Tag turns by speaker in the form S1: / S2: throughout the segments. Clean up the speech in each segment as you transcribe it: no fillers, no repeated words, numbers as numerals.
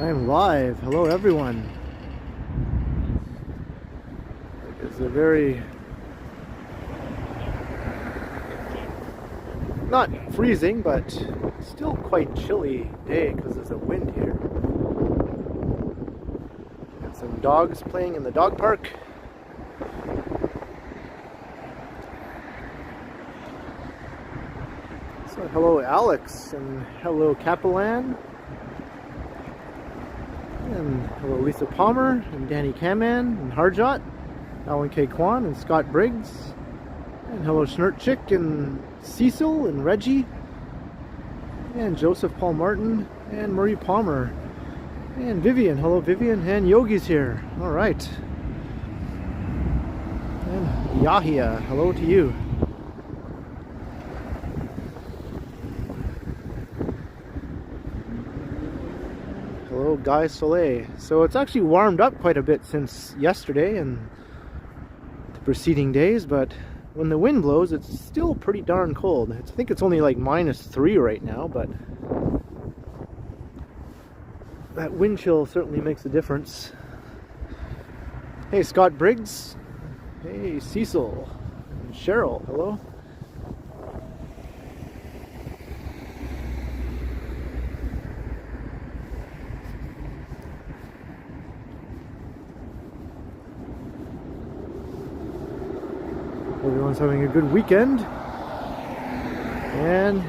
S1: I'm live. Hello everyone. It's a very not freezing but still quite chilly day because there's a wind here. Got some dogs playing in the dog park. So hello Alex and hello Capelan. And hello Lisa Palmer and Danny Kaman and Harjot, Alan K. Kwan and Scott Briggs, and hello Schnurtchick and Cecil and Reggie, and Joseph Paul Martin and Marie Palmer, and Vivian. Hello Vivian, and Yogi's here. All right. And Yahia, hello to you. Hello Guy Soleil. So it's actually warmed up quite a bit since yesterday and the preceding days, but when the wind blows it's still pretty darn cold. I think it's only like -3 right now, but that wind chill certainly makes a difference. Hey Scott Briggs. Hey Cecil. And Cheryl, hello. Everyone's having a good weekend, and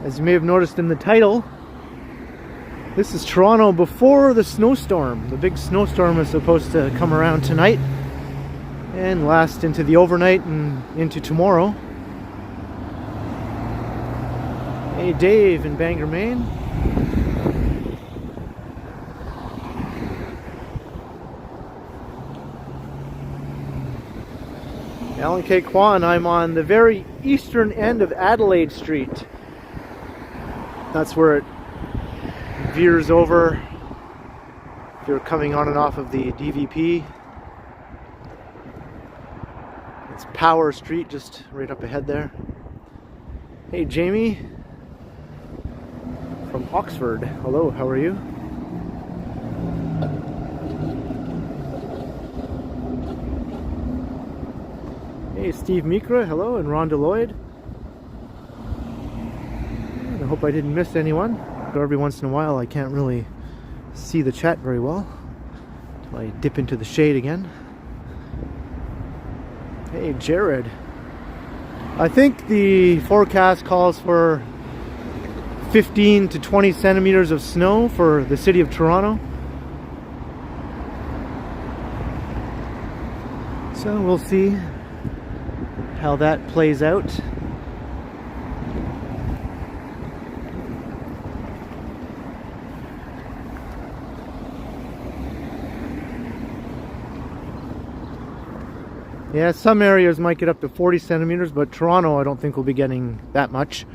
S1: as you may have noticed in the title, this is Toronto before the snowstorm. The big snowstorm is supposed to come around tonight and last into the overnight and into tomorrow. Hey Dave in Bangor, Maine. Alan K. Kwan, I'm on the very eastern end of Adelaide Street. That's where it veers over if you're coming on and off of the DVP. It's Power Street, just right up ahead there. Hey Jamie from Oxford. Hello, how are you? Hey Steve Mikra, hello, and Rhonda Lloyd. And I hope I didn't miss anyone. So every once in a while I can't really see the chat very well until I dip into the shade again. Hey Jared. I think the forecast calls for 15 to 20 centimeters of snow for the city of Toronto. So we'll see how that plays out. Yeah, some areas might get up to 40 centimeters, but Toronto I don't think will be getting that much.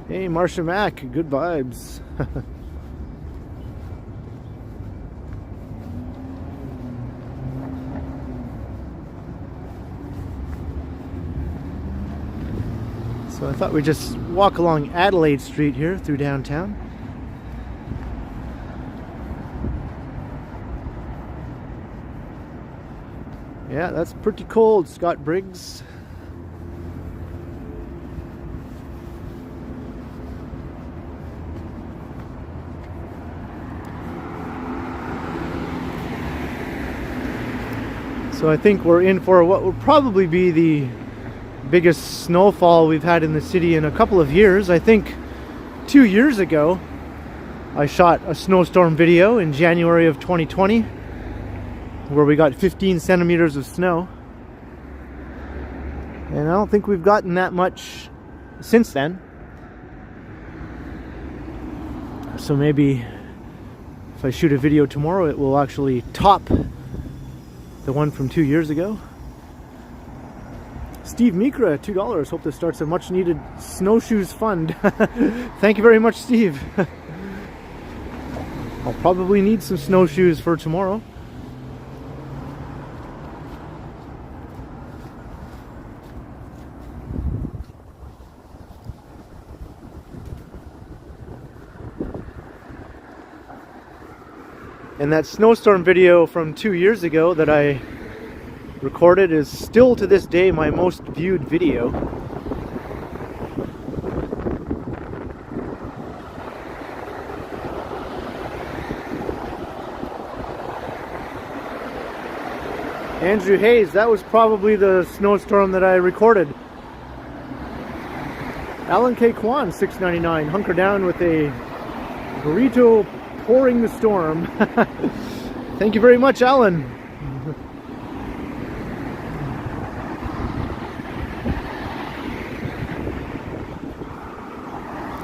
S1: Hey Marcia Mack, good vibes. So I thought we'd just walk along Adelaide Street here through downtown. Yeah, that's pretty cold, Scott Briggs. So I think we're in for what will probably be the biggest snowfall we've had in the city in a couple of years. I think 2 years ago I shot a snowstorm video in January of 2020 where we got 15 centimeters of snow, and I don't think we've gotten that much since then. So maybe if I shoot a video tomorrow it will actually top the one from 2 years ago. Steve Mikra, $2. Hope this starts a much needed snowshoes fund. Thank you very much, Steve. I'll probably need some snowshoes for tomorrow. And that snowstorm video from 2 years ago that I recorded is still to this day my most viewed video. Andrew Hayes, that was probably the snowstorm that I recorded. Alan K. Kwan, $6.99, hunker down with a burrito pouring the storm. Thank you very much, Alan.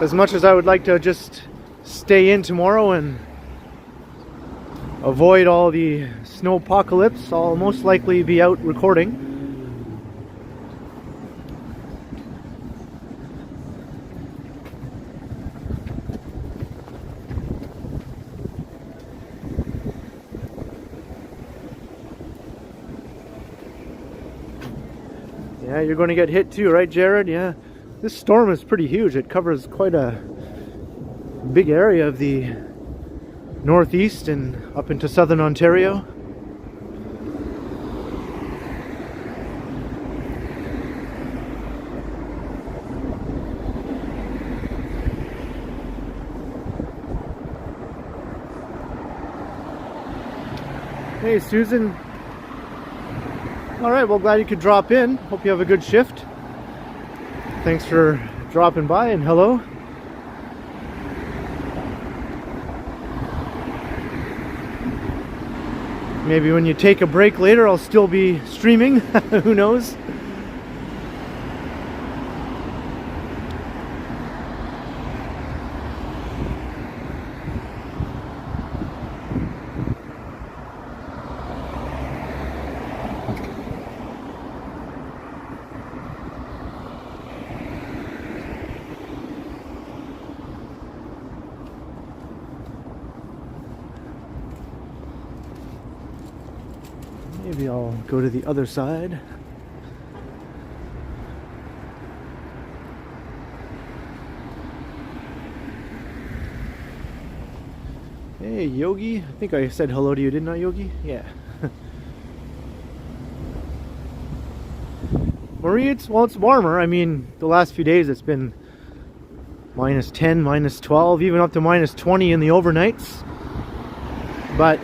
S1: As much as I would like to just stay in tomorrow and avoid all the snow apocalypse, I'll most likely be out recording. Yeah, you're going to get hit too, right, Jared? Yeah. This storm is pretty huge. It covers quite a big area of the northeast and up into southern Ontario. Hey, Susan. All right, well, glad you could drop in. Hope you have a good shift. Thanks for dropping by, and hello. Maybe when you take a break later, I'll still be streaming. Who knows? Maybe I'll go to the other side. Hey, Yogi. I think I said hello to you, didn't I, Yogi? Yeah. Marie, it's warmer. I mean, the last few days it's been minus 10, minus 12, even up to minus 20 in the overnights. But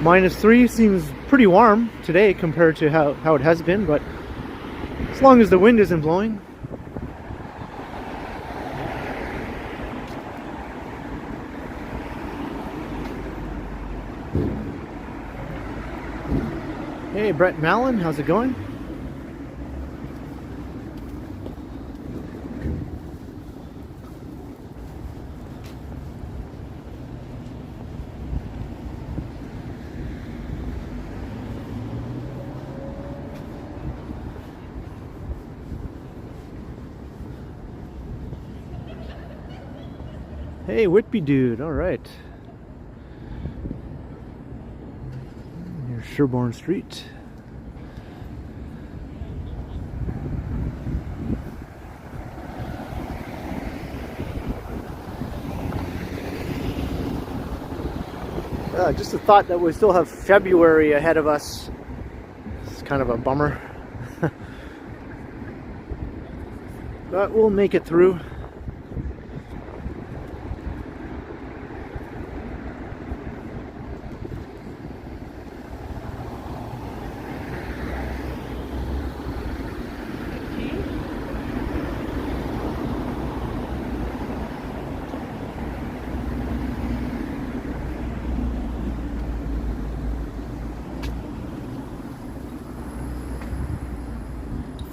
S1: minus 3 seems pretty warm today compared to how it has been, but as long as the wind isn't blowing. Hey, Brett Mallon, how's it going? Hey, Whitby dude, alright. Near Sherbourne Street. Just a thought that we still have February ahead of us. It's kind of a bummer. But we'll make it through.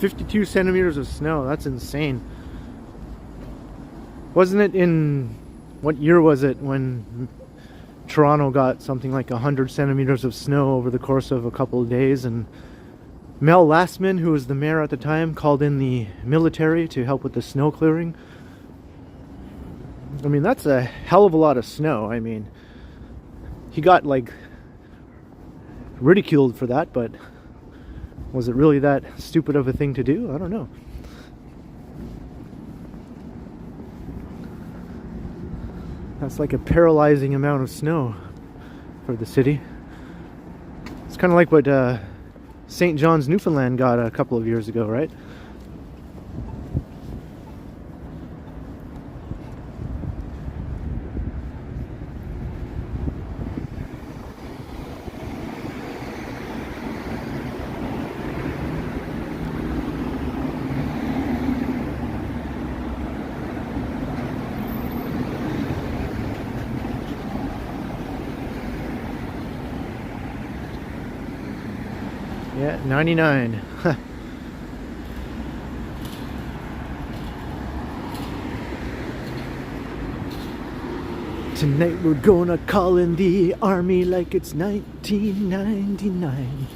S1: $52 centimeters of snow. That's insane. Wasn't it in, what year was it when Toronto got something like 100 centimeters of snow over the course of a couple of days, and Mel Lastman, who was the mayor at the time, called in the military to help with the snow clearing. I mean, that's a hell of a lot of snow. I mean, he got like ridiculed for that, but was it really that stupid of a thing to do? I don't know. That's like a paralyzing amount of snow. for the city. It's kind of like what St. John's, Newfoundland got a couple of years ago, right? Yeah, 99. Tonight we're gonna call in the army like it's 1999.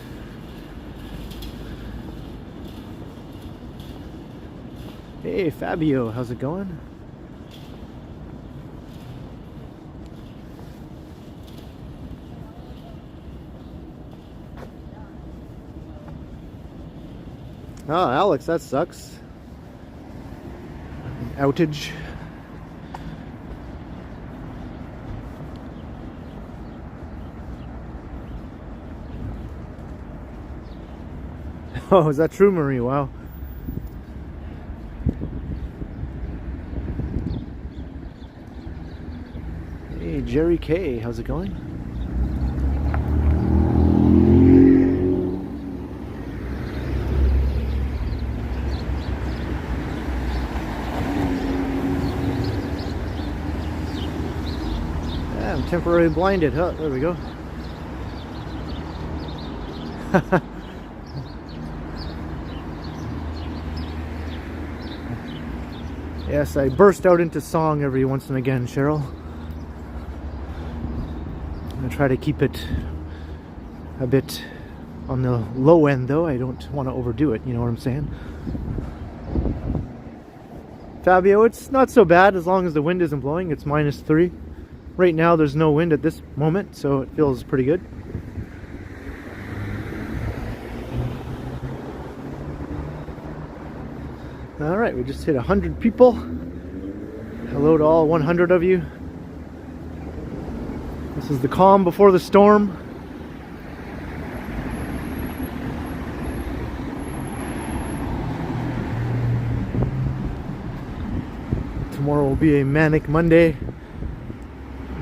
S1: Hey Fabio, how's it going? Oh, Alex, that sucks. Outage. Oh, is that true, Marie? Wow. Hey, Jerry K, how's it going? I'm temporarily blinded. Oh, there we go. Yes, I burst out into song every once and again, Cheryl. I'm gonna try to keep it a bit on the low end, though. I don't want to overdo it, you know what I'm saying? Fabio, it's not so bad as long as the wind isn't blowing. It's -3. Right now there's no wind at this moment, so it feels pretty good. Alright, we just hit 100 people. Hello to all 100 of you. This is the calm before the storm. Tomorrow will be a manic Monday.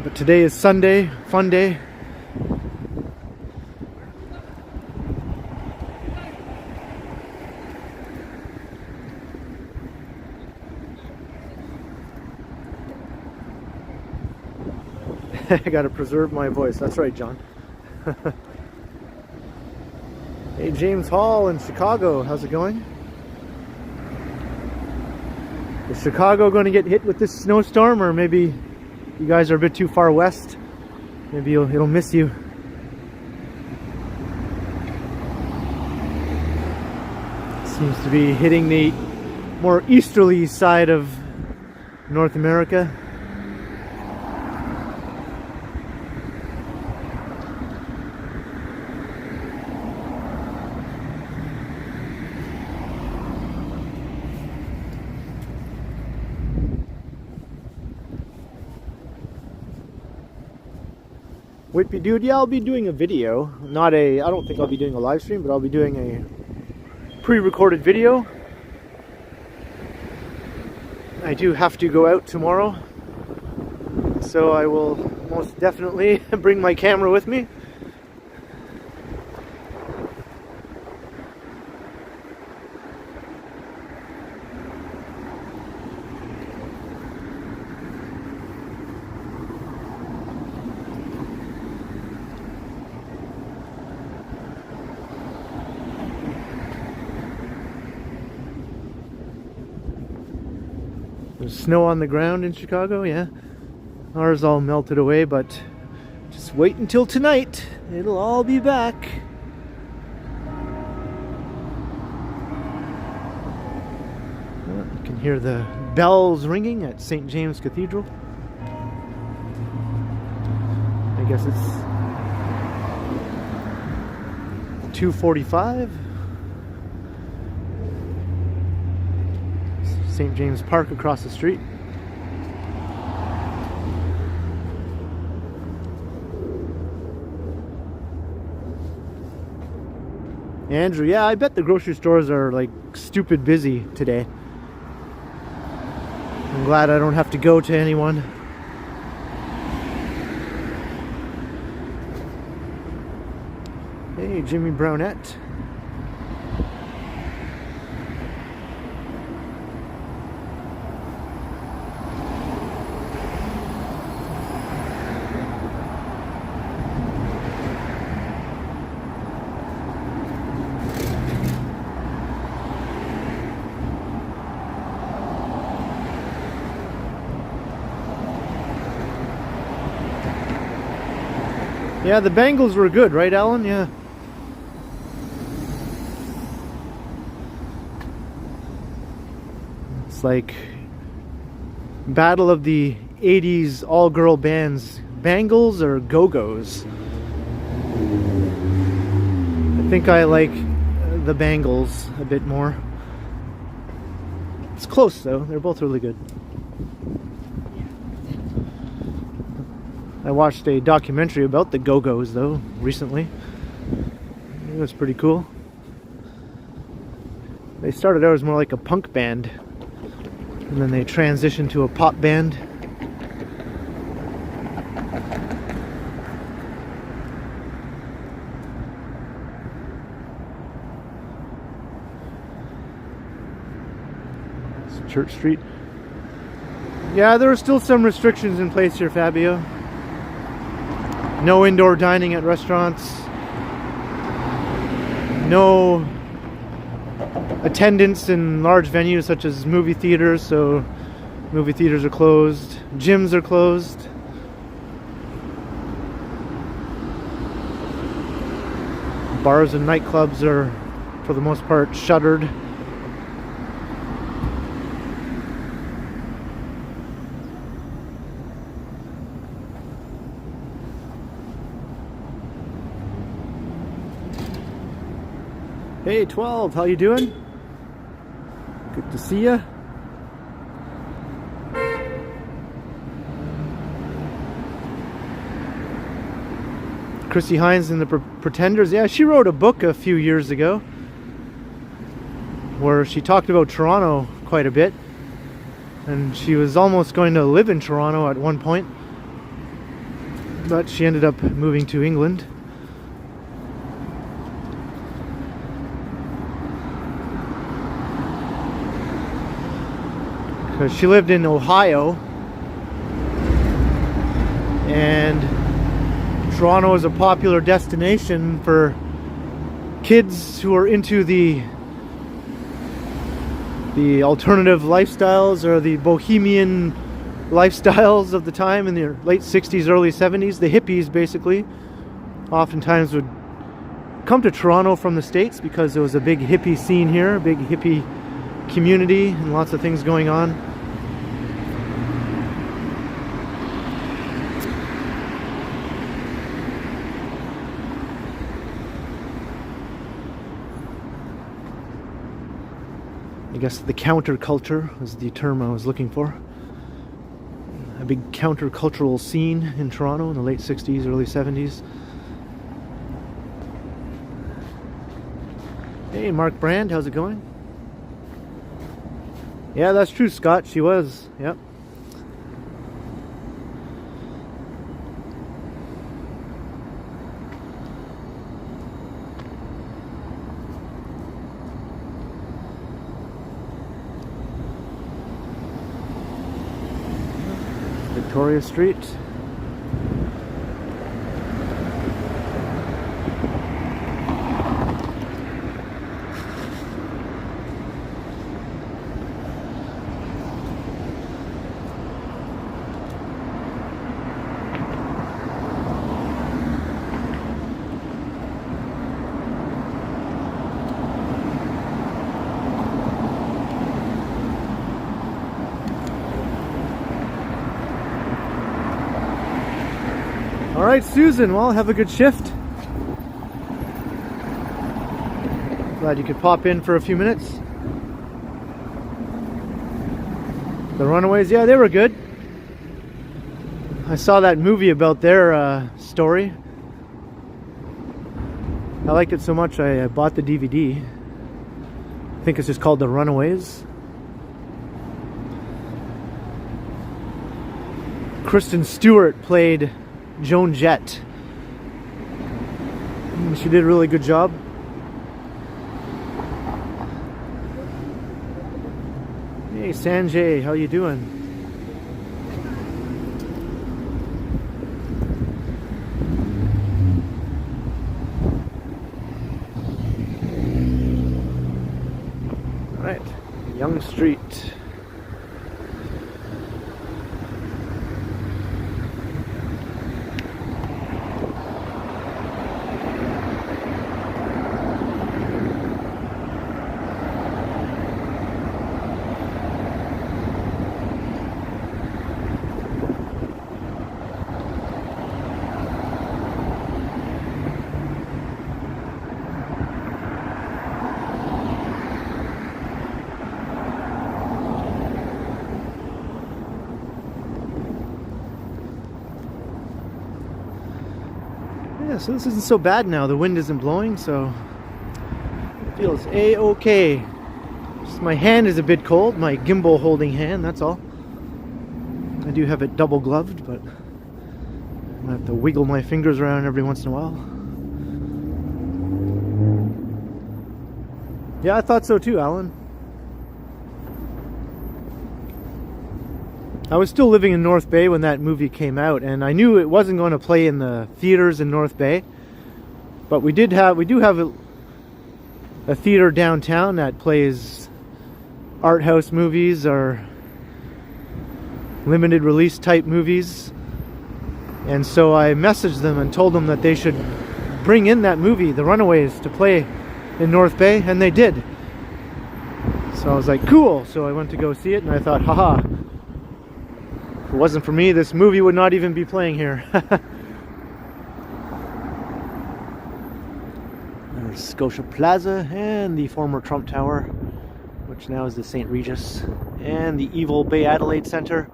S1: But today is Sunday, fun day. I gotta preserve my voice. That's right, John. Hey, James Hall in Chicago. How's it going? Is Chicago going to get hit with this snowstorm, or maybe you guys are a bit too far west? Maybe it'll miss you. Seems to be hitting the more easterly side of North America. Whitby dude, yeah, I'll be doing a video. I don't think I'll be doing a live stream, but I'll be doing a pre-recorded video. I do have to go out tomorrow, so I will most definitely bring my camera with me. There's snow on the ground in Chicago, yeah. Ours all melted away, but just wait until tonight. It'll all be back. Well, you can hear the bells ringing at St. James Cathedral. I guess it's 2:45. St. James Park across the street. Andrew, yeah, I bet the grocery stores are like stupid busy today. I'm glad I don't have to go to anyone. Hey, Jimmy Brownette. Yeah, the Bengals were good, right, Alan? Yeah. It's like battle of the 80s all-girl bands. Bangles or Go-Go's? I think I like the Bangles a bit more. It's close though, they're both really good. I watched a documentary about the Go-Go's though recently. It was pretty cool. They started out as more like a punk band, and then they transitioned to a pop band. It's Church Street. Yeah, there are still some restrictions in place here, Fabio. No indoor dining at restaurants. No attendance in large venues such as movie theaters, so movie theaters are closed. Gyms are closed. Bars and nightclubs are, for the most part, shuttered. Hey 12, how you doing? Good to see ya. Chrissy Hines and the Pretenders. Yeah, she wrote a book a few years ago where she talked about Toronto quite a bit, and she was almost going to live in Toronto at one point, but she ended up moving to England. Because she lived in Ohio, and Toronto is a popular destination for kids who are into the alternative lifestyles or the bohemian lifestyles of the time in the late 60s, early 70s. The hippies basically oftentimes would come to Toronto from the States because there was a big hippie scene here, a big hippie community, and lots of things going on. I guess the counterculture is the term I was looking for. A big countercultural scene in Toronto in the late 60s, early 70s. Hey, Mark Brand, how's it going? Yeah, that's true, Scott. She was. Yep. Victoria Street. Alright, Susan, well, have a good shift. Glad you could pop in for a few minutes. The Runaways, yeah, they were good. I saw that movie about their story. I liked it so much I bought the DVD. I think it's just called The Runaways. Kristen Stewart played Joan Jett. She did a really good job. Hey Sanjay, how you doing? All right, Young Street. Yeah, so this isn't so bad now. The wind isn't blowing, so it feels a-okay. Just my hand is a bit cold, my gimbal holding hand, that's all. I do have it double gloved, but I have to wiggle my fingers around every once in a while. Yeah, I thought so too, Alan. I was still living in North Bay when that movie came out, and I knew it wasn't going to play in the theaters in North Bay. But we do have a theater downtown that plays art house movies or limited release type movies. And so I messaged them and told them that they should bring in that movie, The Runaways, to play in North Bay, and they did. So I was like, cool. So I went to go see it, and I thought, haha. If it wasn't for me, this movie would not even be playing here. There's Scotia Plaza and the former Trump Tower, which now is the St. Regis, and the evil Bay Adelaide Centre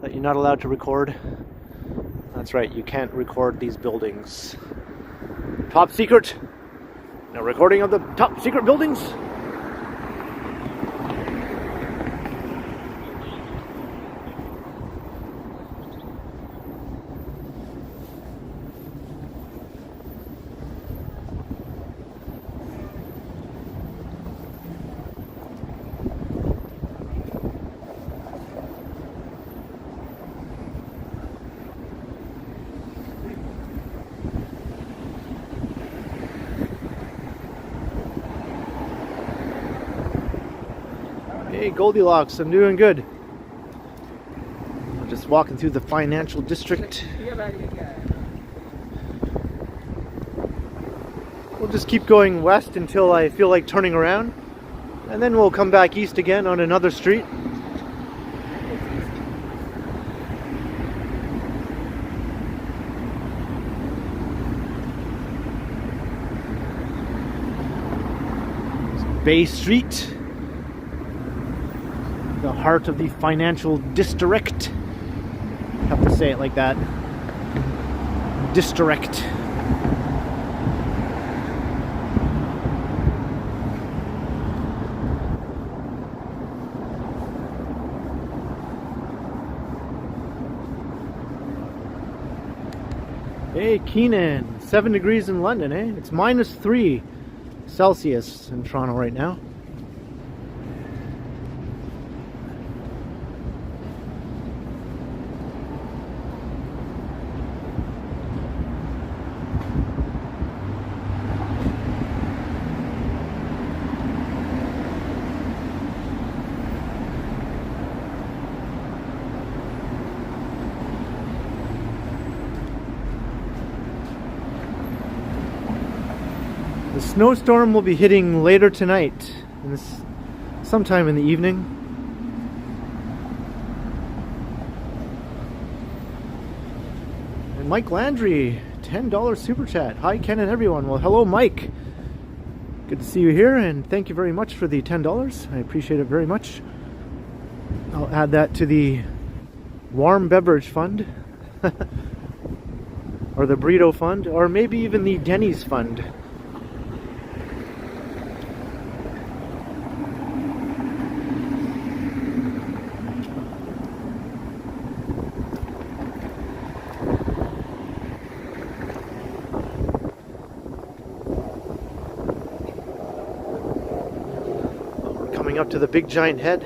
S1: that you're not allowed to record. That's right, you can't record these buildings. Top secret. No recording of the top secret buildings. Hey Goldilocks, I'm doing good. I'm just walking through the financial district. We'll just keep going west until I feel like turning around, and then we'll come back east again on another street. Bay Street, the heart of the financial district. I have to say it like that. District. Hey Keenan, 7 degrees in London, eh? It's -3 Celsius in Toronto right now. The snowstorm will be hitting later tonight, sometime in the evening. And Mike Landry, $10 super chat. Hi Ken and everyone. Well, hello Mike. Good to see you here, and thank you very much for the $10. I appreciate it very much. I'll add that to the warm beverage fund, or the burrito fund, or maybe even the Denny's fund. Coming up to the big giant head.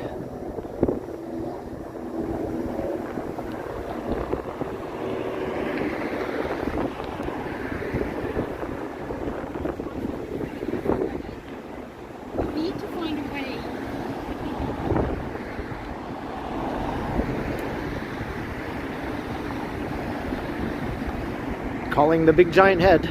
S2: We need to find a way.
S1: Calling the big giant head.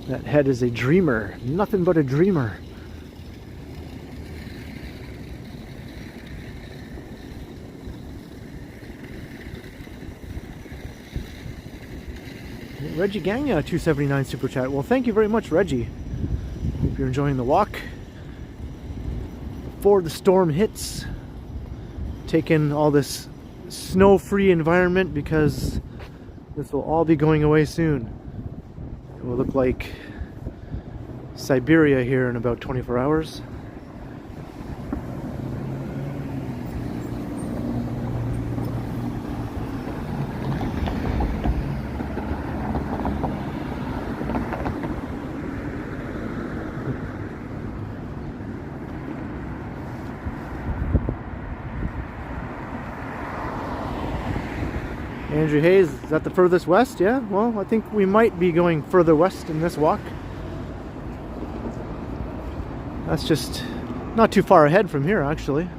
S1: That head is a dreamer, nothing but a dreamer. Reggie Gagna, 279 Super Chat. Well, thank you very much, Reggie. Hope you're enjoying the walk. Before the storm hits, take in all this snow-free environment because this will all be going away soon. It will look like Siberia here in about 24 hours. Andrew Hayes, is that the furthest west? Yeah, well, I think we might be going further west in this walk. That's just not too far ahead from here, actually.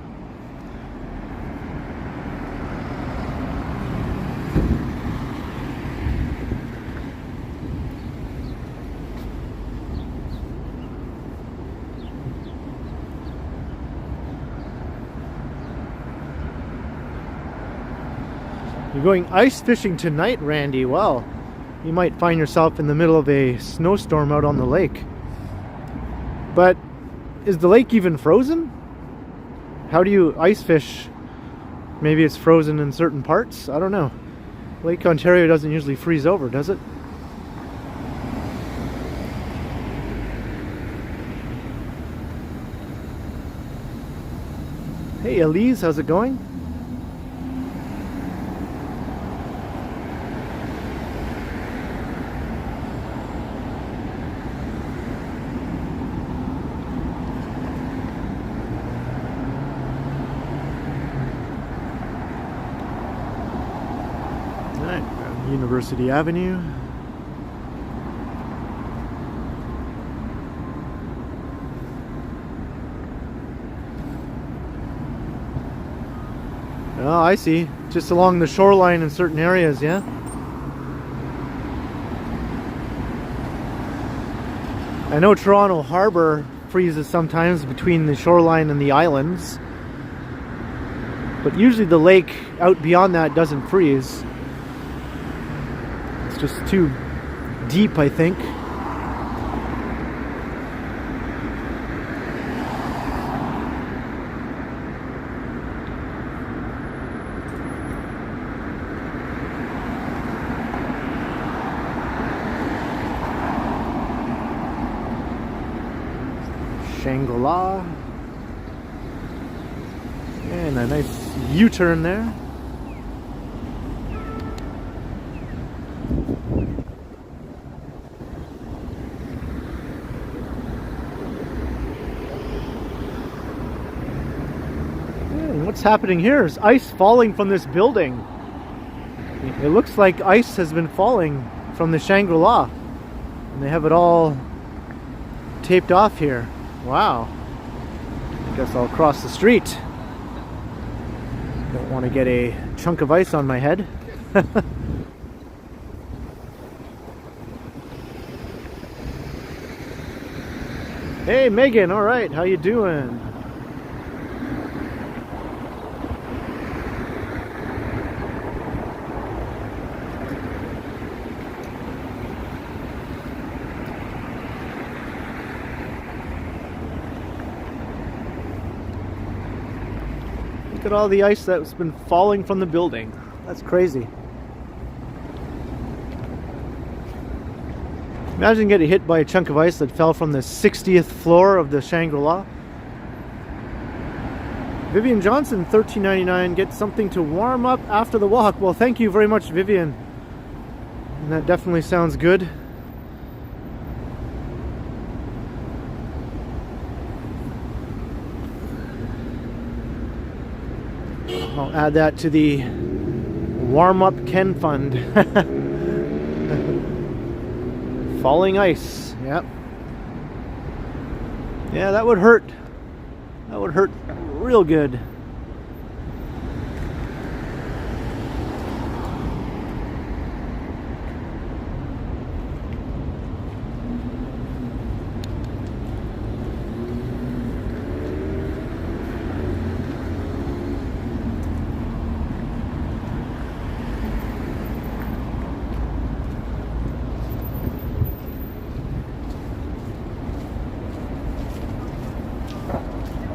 S1: You're going ice fishing tonight, Randy. Well, you might find yourself in the middle of a snowstorm out on the lake. But is the lake even frozen? How do you ice fish? Maybe it's frozen in certain parts? I don't know. Lake Ontario doesn't usually freeze over, does it? Hey Elise, how's it going? University Avenue. Oh, I see. Just along the shoreline in certain areas, yeah? I know Toronto Harbor freezes sometimes between the shoreline and the islands, but usually the lake out beyond that doesn't freeze. Just too deep, I think. Shangri-La. And a nice U-turn there. What's happening here is ice falling from this building. It looks like ice has been falling from the Shangri-La. And they have it all taped off here. Wow. I guess I'll cross the street. Don't want to get a chunk of ice on my head. Hey Megan, all right, how you doing? at all the ice that's been falling from the building. That's crazy. Imagine getting hit by a chunk of ice that fell from the 60th floor of the Shangri-La. Vivian Johnson, $13.99, get something to warm up after the walk. Well, thank you very much, Vivian. And that definitely sounds good. I'll add that to the warm-up Ken fund. Falling ice, yep. Yeah, that would hurt. That would hurt real good.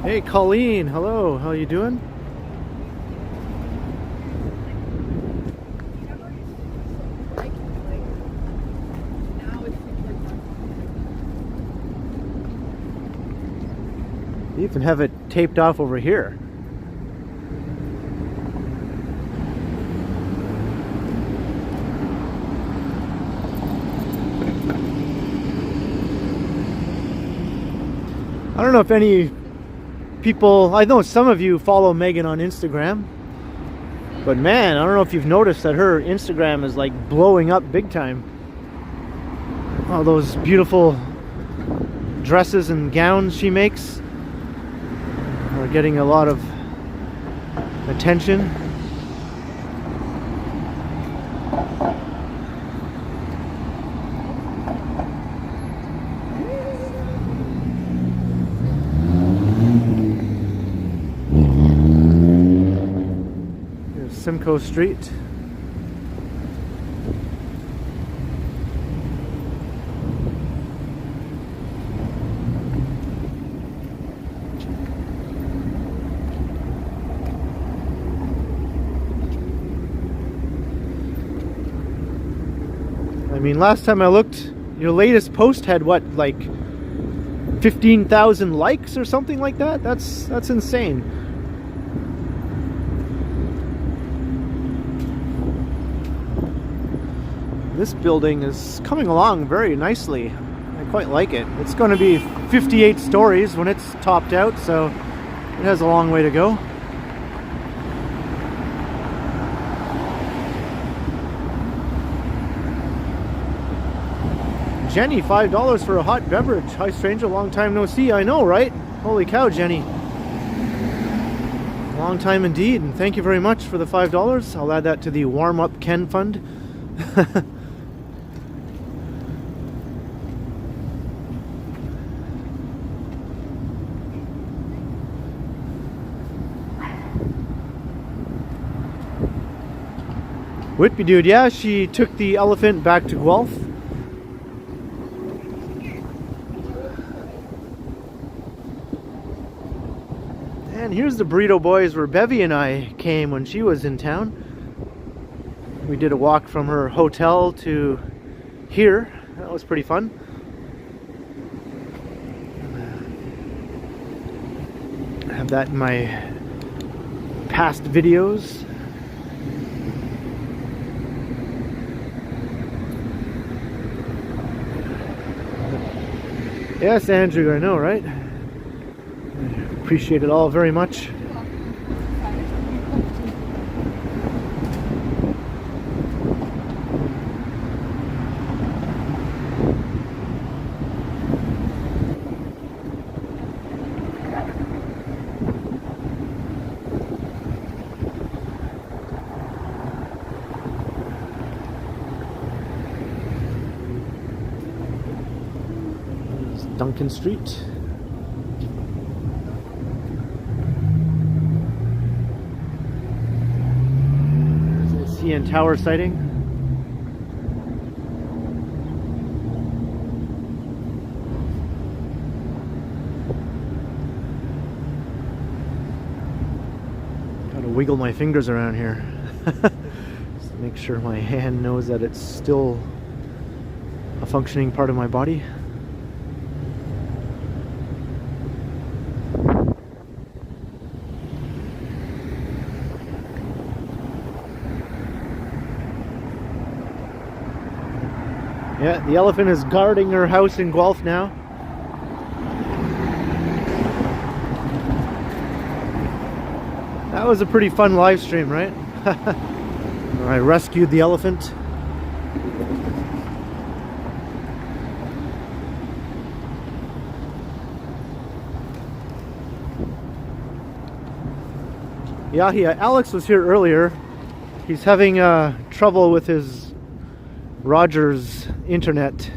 S1: Hey Colleen, hello, how you doing? You even have it taped off over here. I don't know if any people, I know some of you follow Megan on Instagram, but man, I don't know if you've noticed that her Instagram is like blowing up big time. All those beautiful dresses and gowns she makes are getting a lot of attention. Simcoe Street. I mean, last time I looked, your latest post had what, like 15,000 likes or something like that? That's insane. This building is coming along very nicely. I quite like it. It's going to be 58 stories when it's topped out, so it has a long way to go. Jenny, $5 for a hot beverage. Hi stranger, long time no see. I know, right? Holy cow, Jenny. Long time indeed, and thank you very much for the $5. I'll add that to the warm-up Ken fund. Whitby dude, yeah, she took the elephant back to Guelph. And here's the Burrito Boys where Bevy and I came when she was in town. We did a walk from her hotel to here. That was pretty fun. I have that in my past videos. Yes, Andrew, I know, right? I appreciate it all very much. Duncan Street. There's a CN Tower sighting. wiggle my fingers around here. Just make sure my hand knows that it's still a functioning part of my body. Yeah, the elephant is guarding her house in Guelph now. That was a pretty fun live stream, right? I rescued the elephant. Yeah, Alex was here earlier. He's having trouble with his Rogers internet.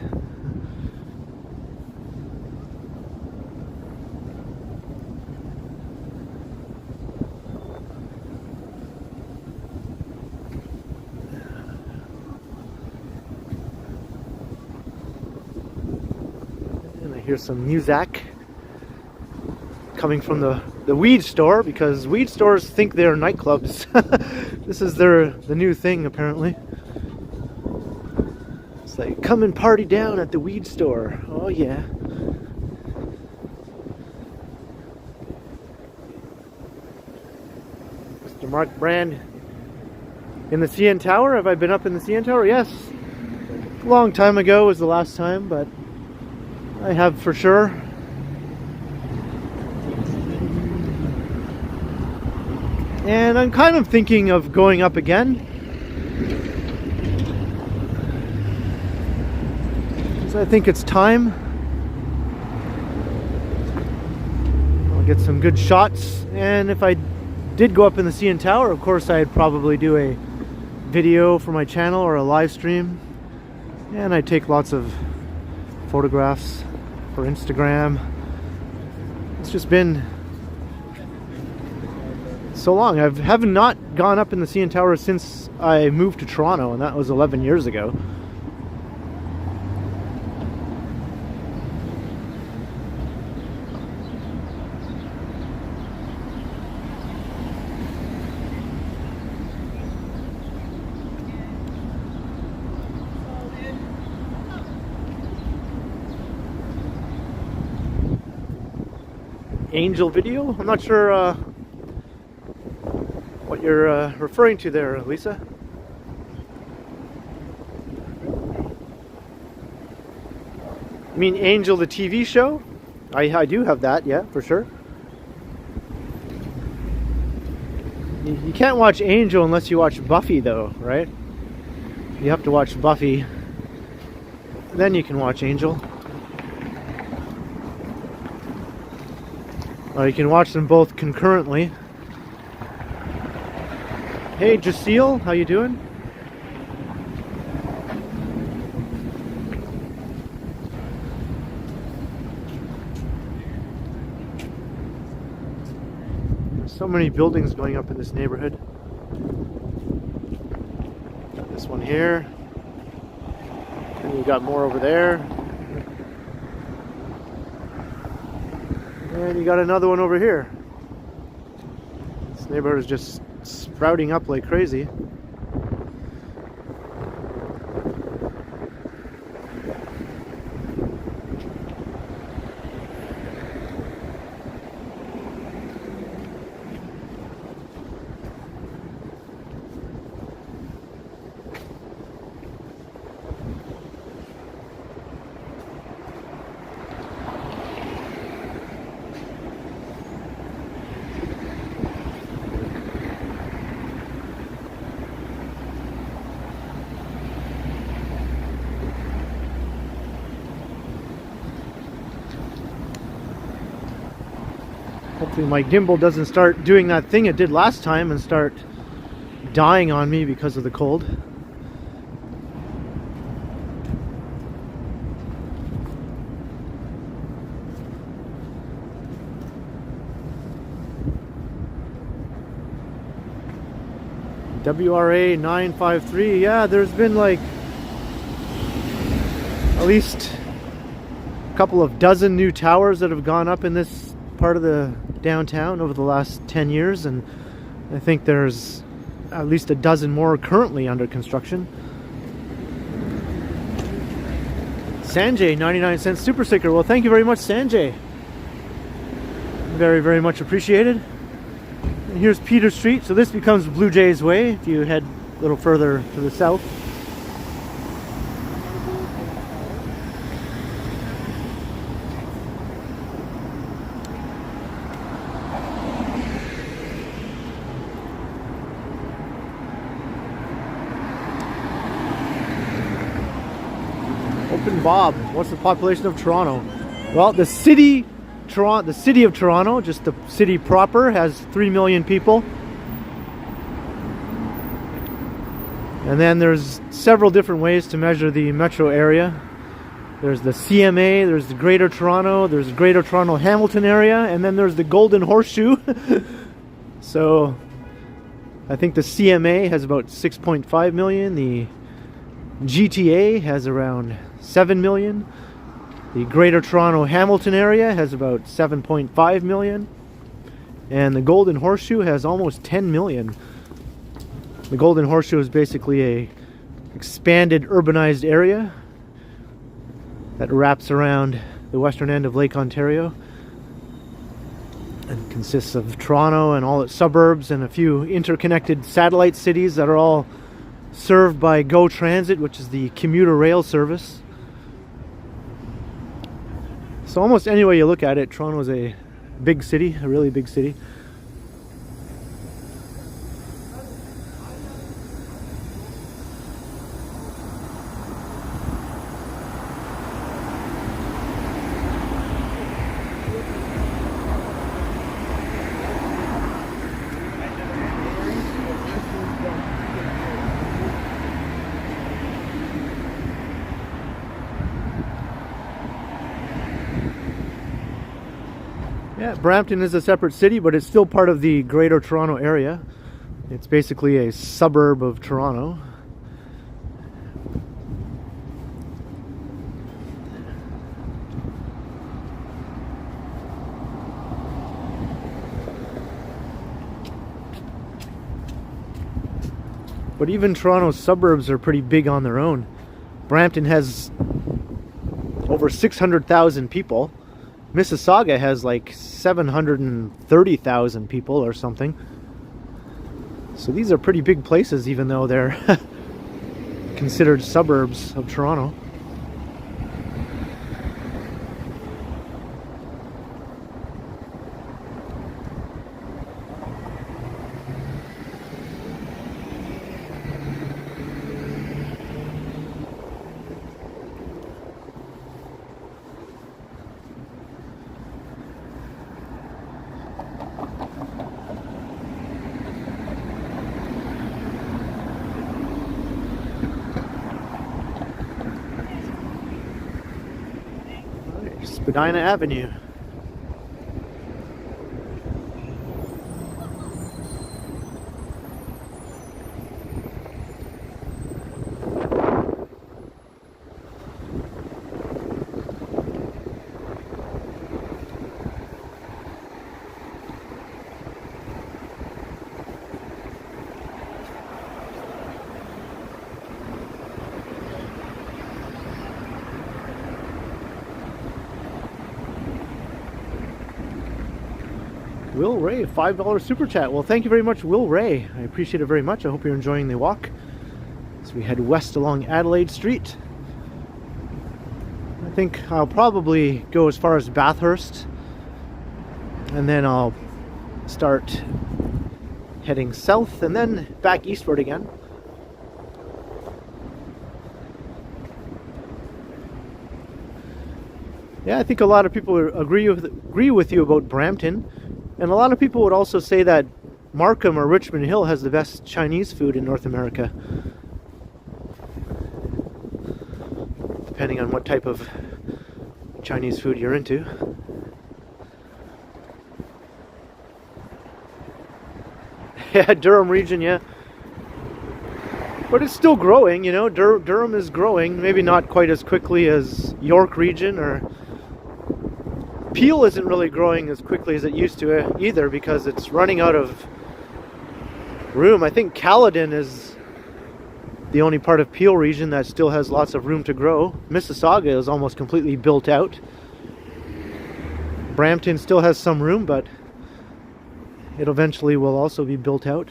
S1: And I hear some music coming from the weed store, because weed stores think they're nightclubs. This is the new thing apparently. It's like, come and party down at the weed store. Oh yeah. Mr. Mark Brand in the CN Tower. Have I been up in the CN Tower? Yes. A long time ago was the last time, but I have for sure. And I'm kind of thinking of going up again. So I think it's time. I'll get some good shots. And if I did go up in the CN Tower, of course I'd probably do a video for my channel or a live stream. And I'd take lots of photographs for Instagram. It's just been so long. I have not gone up in the CN Tower since I moved to Toronto, and that was 11 years ago. Angel video? I'm not sure what you're referring to there, Lisa. You mean Angel the TV show? I do have that, yeah, for sure. You can't watch Angel unless you watch Buffy though, right? You have to watch Buffy, then you can watch Angel. Or you can watch them both concurrently. Hey Jaceel, how you doing? There's so many buildings going up in this neighborhood. Got this one here. And we got more over there. And you got another one over here. This neighborhood is just sprouting up like crazy. Hopefully my gimbal doesn't start doing that thing it did last time and start dying on me because of the cold. WRA 953, yeah, there's been like at least a couple of dozen new towers that have gone up in this part of the downtown over the last 10 years, and I think there's at least a dozen more currently under construction. Sanjay, 99-cent super sticker. Well, thank you very much, Sanjay. Very, very much appreciated. And here's Peter Street. So this becomes Blue Jays Way if you head a little further to the south. Open Bob, what's the population of Toronto? Well, the city of Toronto, just the city proper, has 3 million people. And then there's several different ways to measure the metro area. There's the CMA, there's the Greater Toronto, there's the Greater Toronto Hamilton area, and then there's the Golden Horseshoe. So I think the CMA has about 6.5 million, the GTA has around 7 million. The Greater Toronto Hamilton area has about 7.5 million. And the Golden Horseshoe has almost 10 million. The Golden Horseshoe is basically a expanded urbanized area that wraps around the western end of Lake Ontario and consists of Toronto and all its suburbs and a few interconnected satellite cities that are all served by GO Transit, which is the commuter rail service. So almost any way you look at it, Toronto is a big city, a really big city. Yeah, Brampton is a separate city, but it's still part of the Greater Toronto area. It's basically a suburb of Toronto. But even Toronto's suburbs are pretty big on their own. Brampton has over 600,000 people. Mississauga has like 730,000 people or something. So these are pretty big places, even though they're considered suburbs of Toronto. Spadina Avenue. Will Ray, $5 super chat. Well, thank you very much, Will Ray. I appreciate it very much. I hope you're enjoying the walk as we head west along Adelaide Street. I think I'll probably go as far as Bathurst, and then I'll start heading south and then back eastward again. Yeah, I think a lot of people agree with you about Brampton. And a lot of people would also say that Markham or Richmond Hill has the best Chinese food in North America. Depending on what type of Chinese food you're into. Yeah, Durham region, yeah. But it's still growing, you know. Durham is growing. Maybe not quite as quickly as York region, or Peel isn't really growing as quickly as it used to either, because it's running out of room. I think Caledon is the only part of Peel region that still has lots of room to grow. Mississauga is almost completely built out. Brampton still has some room, but it eventually will also be built out.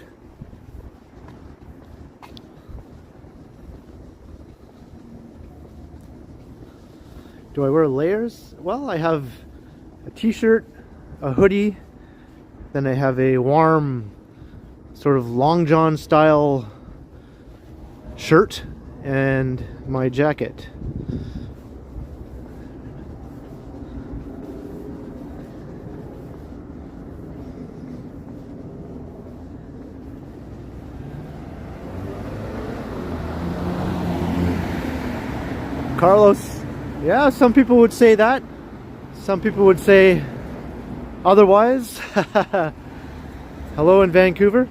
S1: Do I wear layers? Well, I have a t-shirt, a hoodie, then I have a warm sort of long john style shirt and my jacket. Carlos, yeah, some people would say that. Some people would say otherwise. Hello in Vancouver.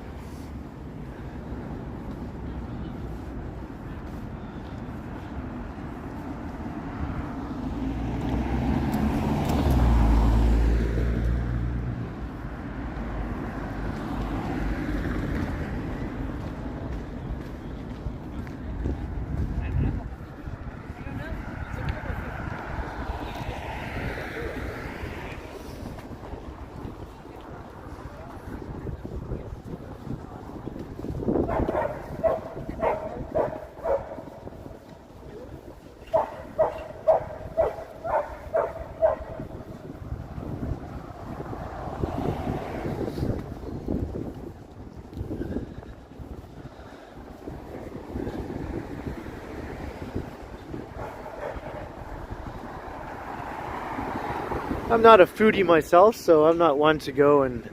S1: I'm not a foodie myself, so I'm not one to go and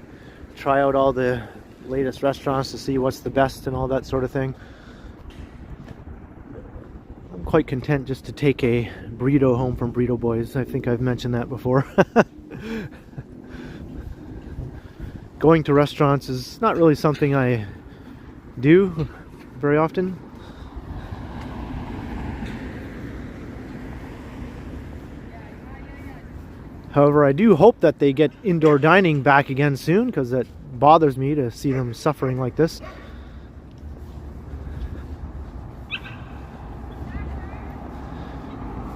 S1: try out all the latest restaurants to see what's the best and all that sort of thing. I'm quite content just to take a burrito home from Burrito Boys. I think I've mentioned that before. Going to restaurants is not really something I do very often. However, I do hope that they get indoor dining back again soon, because it bothers me to see them suffering like this.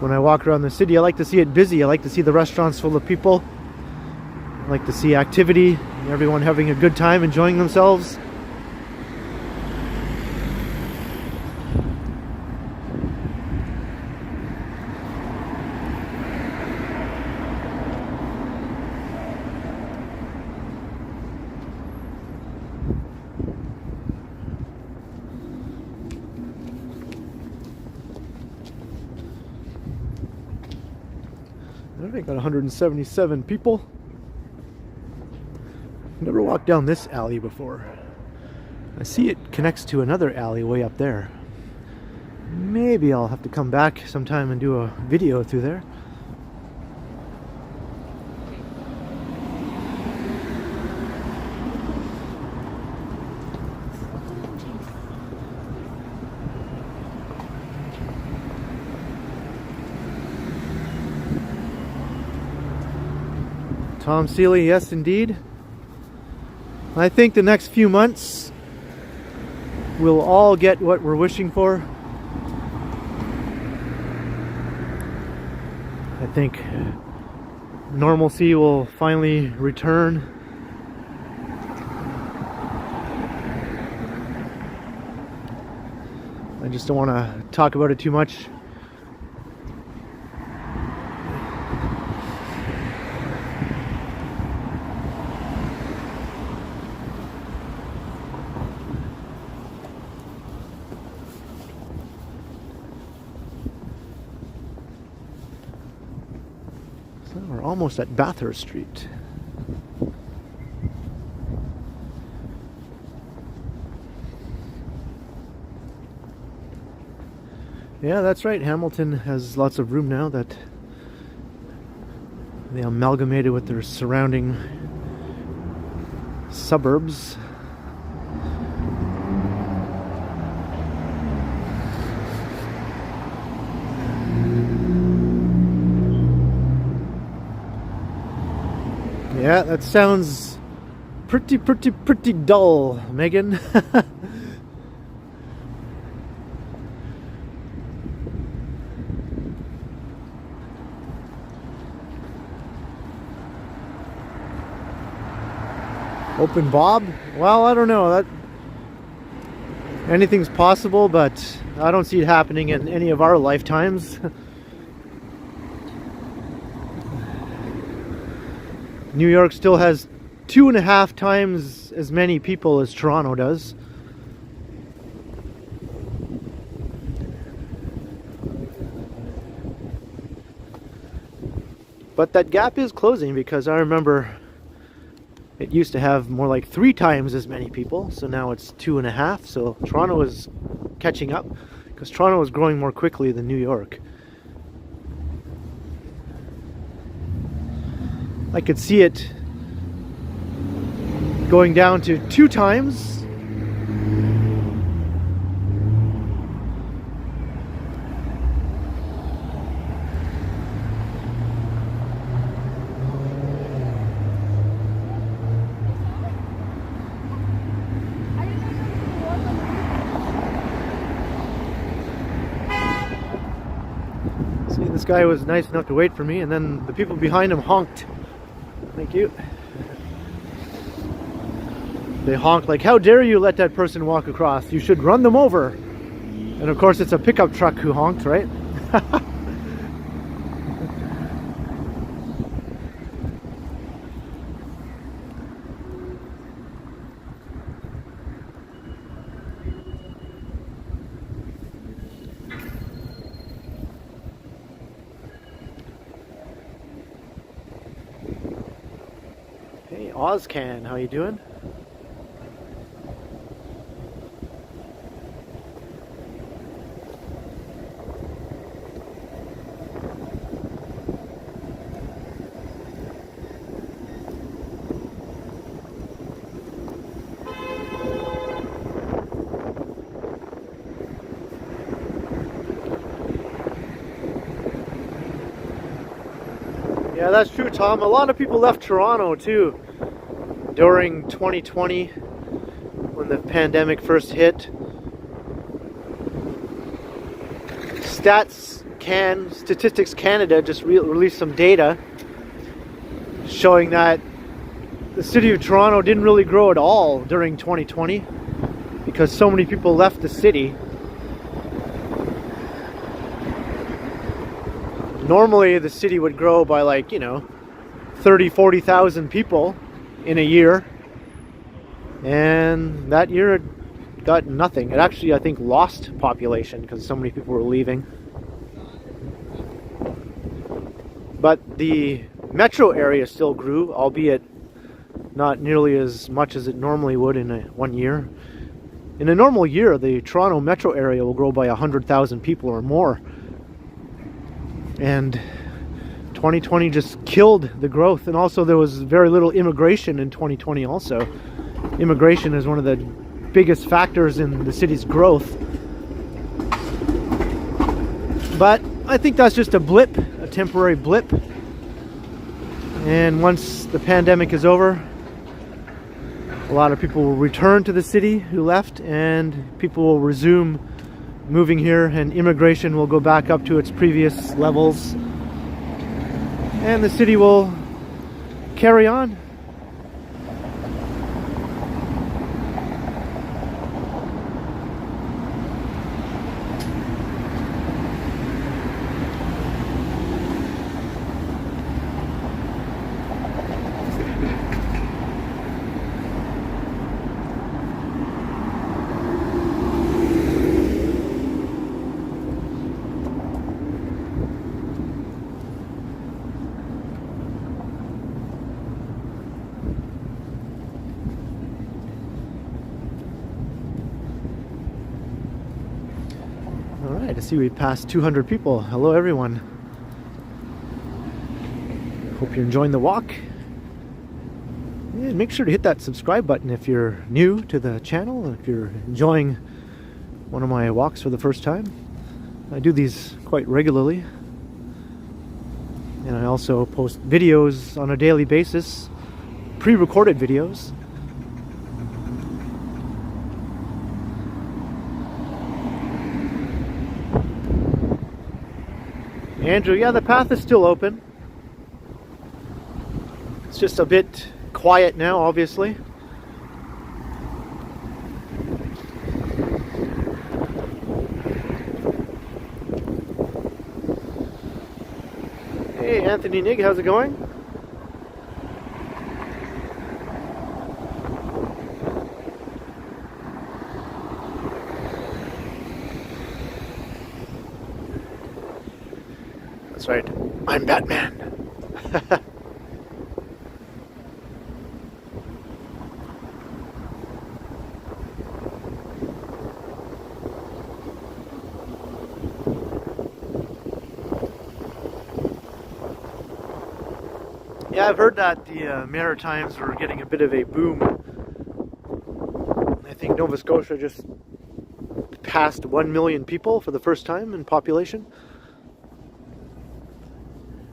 S1: When I walk around the city, I like to see it busy. I like to see the restaurants full of people. I like to see activity, everyone having a good time, enjoying themselves. I got 177 people. Never walked down this alley before. I see it connects to another alley way up there. Maybe I'll have to come back sometime and do a video through there. Tom Seeley, yes indeed. I think the next few months we'll all get what we're wishing for. I think normalcy will finally return. I just don't want to talk about it too much. We're almost at Bathurst Street. Yeah, that's right. Hamilton has lots of room now that they amalgamated with their surrounding suburbs. Yeah, that sounds pretty dull, Megan. Open Bob? Well, I don't know. That anything's possible, but I don't see it happening in any of our lifetimes. New York still has 2.5 times as many people as Toronto does. But that gap is closing, because I remember it used to have more like 3 times as many people, so now it's 2.5. So Toronto is catching up, because Toronto is growing more quickly than New York. I could see it going down to 2 times. See, this guy was nice enough to wait for me, and then the people behind him honked. Thank you. They honked like, "How dare you let that person walk across? You should run them over." And of course it's a pickup truck who honked, right? Hey, Ozcan, how you doing? Yeah, that's true, Tom. A lot of people left Toronto too during 2020 when the pandemic first hit. Statistics Canada just released some data showing that the city of Toronto didn't really grow at all during 2020 because so many people left the city. Normally the city would grow by, like, 30,000-40,000 people in a year, and that year it got nothing. It actually, I think, lost population because so many people were leaving. But the metro area still grew, albeit not nearly as much as it normally would in one year. In a normal year, the Toronto metro area will grow by 100,000 people or more. And 2020 just killed the growth. And also there was very little immigration in 2020 also. Immigration is one of the biggest factors in the city's growth. But I think that's just a blip, a temporary blip. And once the pandemic is over, a lot of people will return to the city who left, and people will resume moving here, and immigration will go back up to its previous levels, and the city will carry on. Alright, I see we passed 200 people. Hello everyone. Hope you're enjoying the walk. And make sure to hit that subscribe button if you're new to the channel, if you're enjoying one of my walks for the first time. I do these quite regularly. And I also post videos on a daily basis, pre-recorded videos. Andrew, yeah, the path is still open. It's just a bit quiet now, obviously. Hey, Anthony Nig, how's it going? That's right, I'm Batman. Yeah, I've heard that the Maritimes were getting a bit of a boom. I think Nova Scotia just passed 1 million people for the first time in population.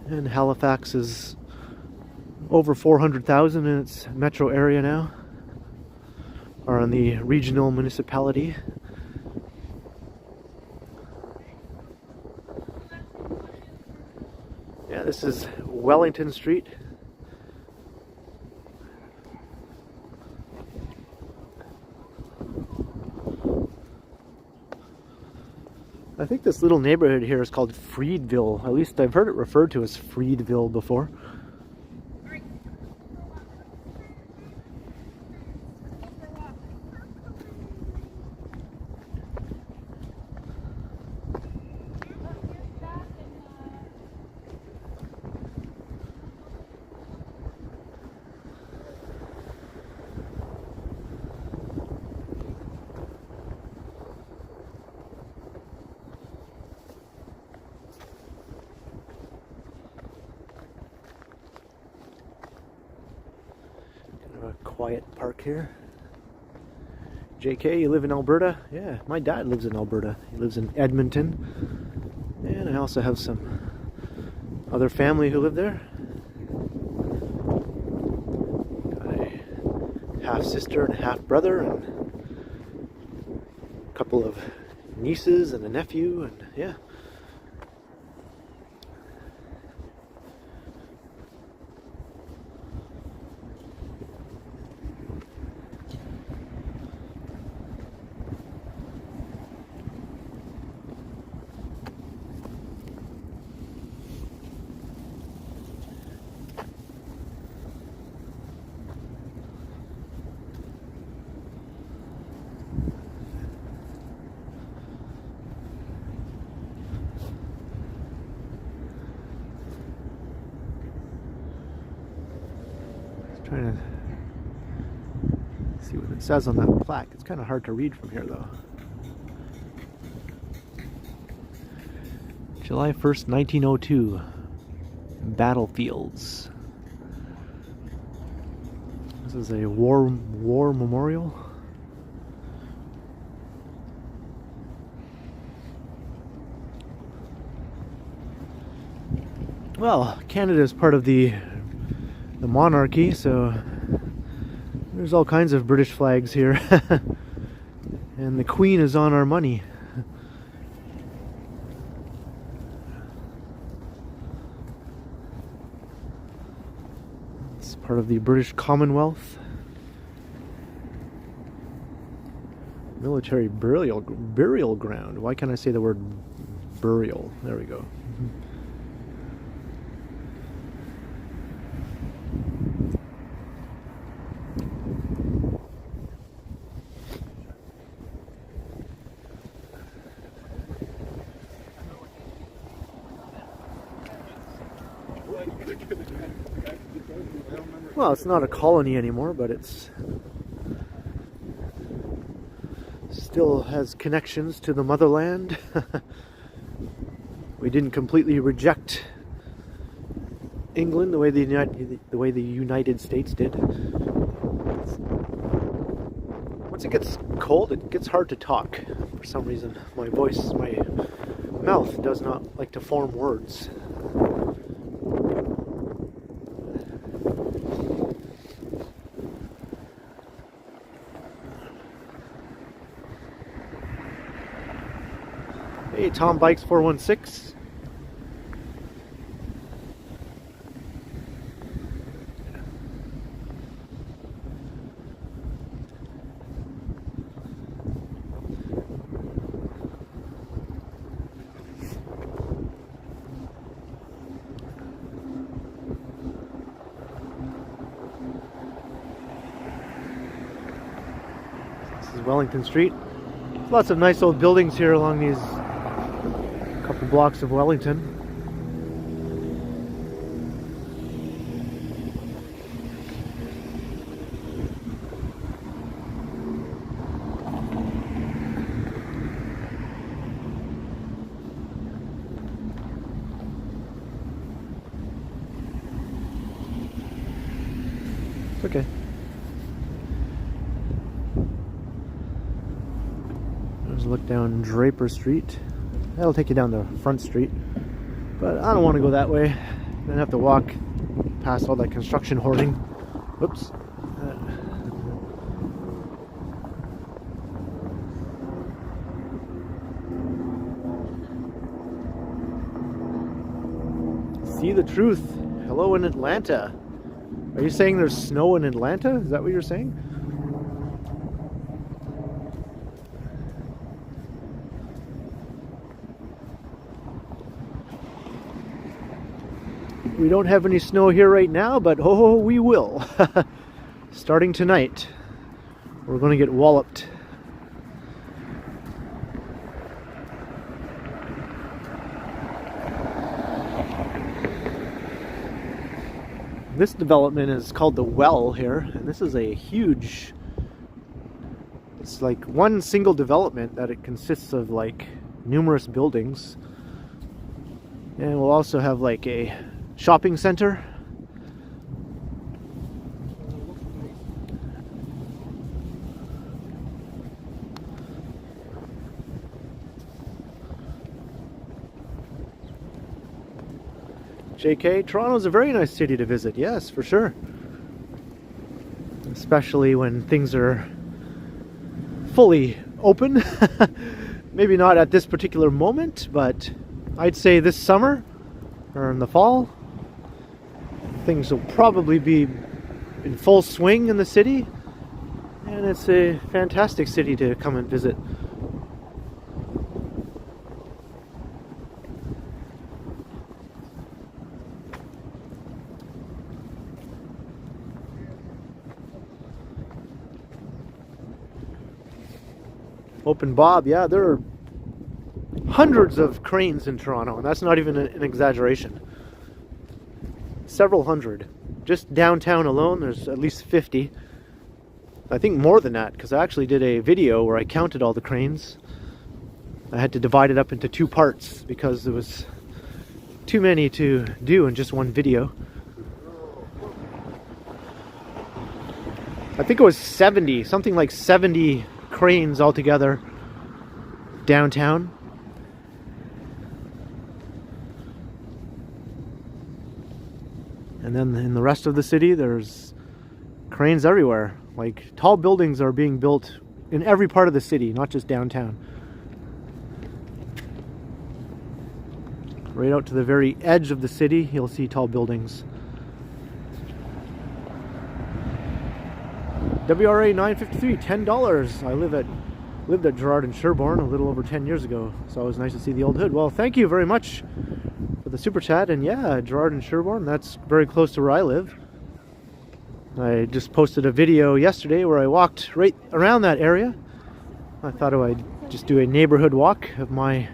S1: And Halifax is over 400,000 in its metro area now, or in the regional municipality. Yeah, this is Wellington Street. I think this little neighborhood here is called Freedville. At least I've heard it referred to as Freedville before. Quiet park here. JK, you live in Alberta? Yeah, my dad lives in Alberta. He lives in Edmonton. And I also have some other family who live there. Got a half sister and a half brother, and a couple of nieces and a nephew, and yeah. Trying to see what it says on that plaque. It's kind of hard to read from here though. July 1st, 1902. Battlefields. This is a war memorial. Well, Canada is part of the monarchy, so there's all kinds of British flags here. And the Queen is on our money. It's part of the British Commonwealth. Military burial ground. Why can't I say the word burial? There we go. Well, it's not a colony anymore, but it's still has connections to the motherland. We didn't completely reject England the way the United States did. Once it gets cold, it gets hard to talk. For some reason, my mouth does not like to form words. Hey, Tom Bikes 416. Wellington Street. Lots of nice old buildings here along these couple blocks of Wellington. It's okay. There's a look down Draper Street. That'll take you down the front street. But I don't want to go that way. Then have to walk past all that construction hoarding. Whoops. See the truth. Hello in Atlanta. Are you saying there's snow in Atlanta? Is that what you're saying? We don't have any snow here right now, but oh, we will. Starting tonight, we're going to get walloped. This development is called The Well here, and this is a huge, it's like one single development that it consists of like numerous buildings. And we'll also have like a shopping center. JK, Toronto's a very nice city to visit, yes, for sure. Especially when things are fully open. Maybe not at this particular moment, but I'd say this summer or in the fall, things will probably be in full swing in the city, and it's a fantastic city to come and visit. Open Bob, yeah, there are hundreds of cranes in Toronto, and that's not even an exaggeration. Several hundred. Just downtown alone, there's at least 50. I think more than that, because I actually did a video where I counted all the cranes. I had to divide it up into two parts because there was too many to do in just one video. I think it was 70, something like 70 cranes altogether downtown. And then in the rest of the city, there's cranes everywhere. Like, tall buildings are being built in every part of the city, not just downtown. Right out to the very edge of the city, you'll see tall buildings. WRA 953, $10. I lived at Gerrard and Sherbourne a little over 10 years ago, so it was nice to see the old hood. Well, thank you very much for the super chat. And yeah, Gerrard and Sherbourne, that's very close to where I live. I just posted a video yesterday where I walked right around that area. I thought I'd just do a neighborhood walk of my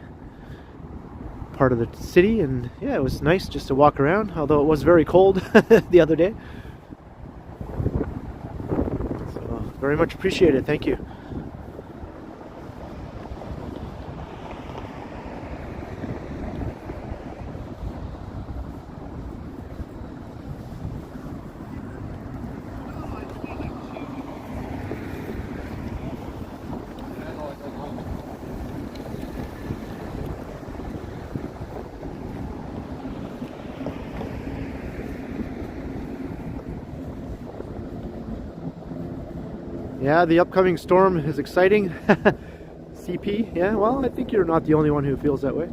S1: part of the city, and yeah, it was nice just to walk around, although it was very cold the other day. So very much appreciated, thank you. Yeah, the upcoming storm is exciting. CP, yeah, well, I think you're not the only one who feels that way.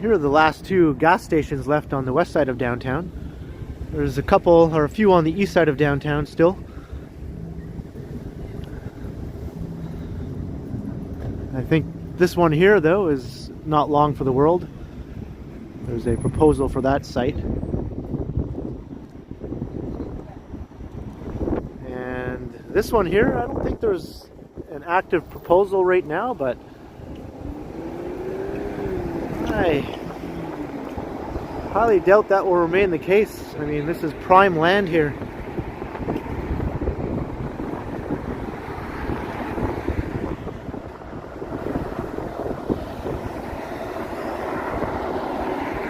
S1: Here are the last two gas stations left on the west side of downtown. There's a couple, or a few on the east side of downtown still. I think this one here, though, is not long for the world. There's a proposal for that site. And this one here, I don't think there's an active proposal right now, but I highly doubt that will remain the case. I mean, this is prime land here.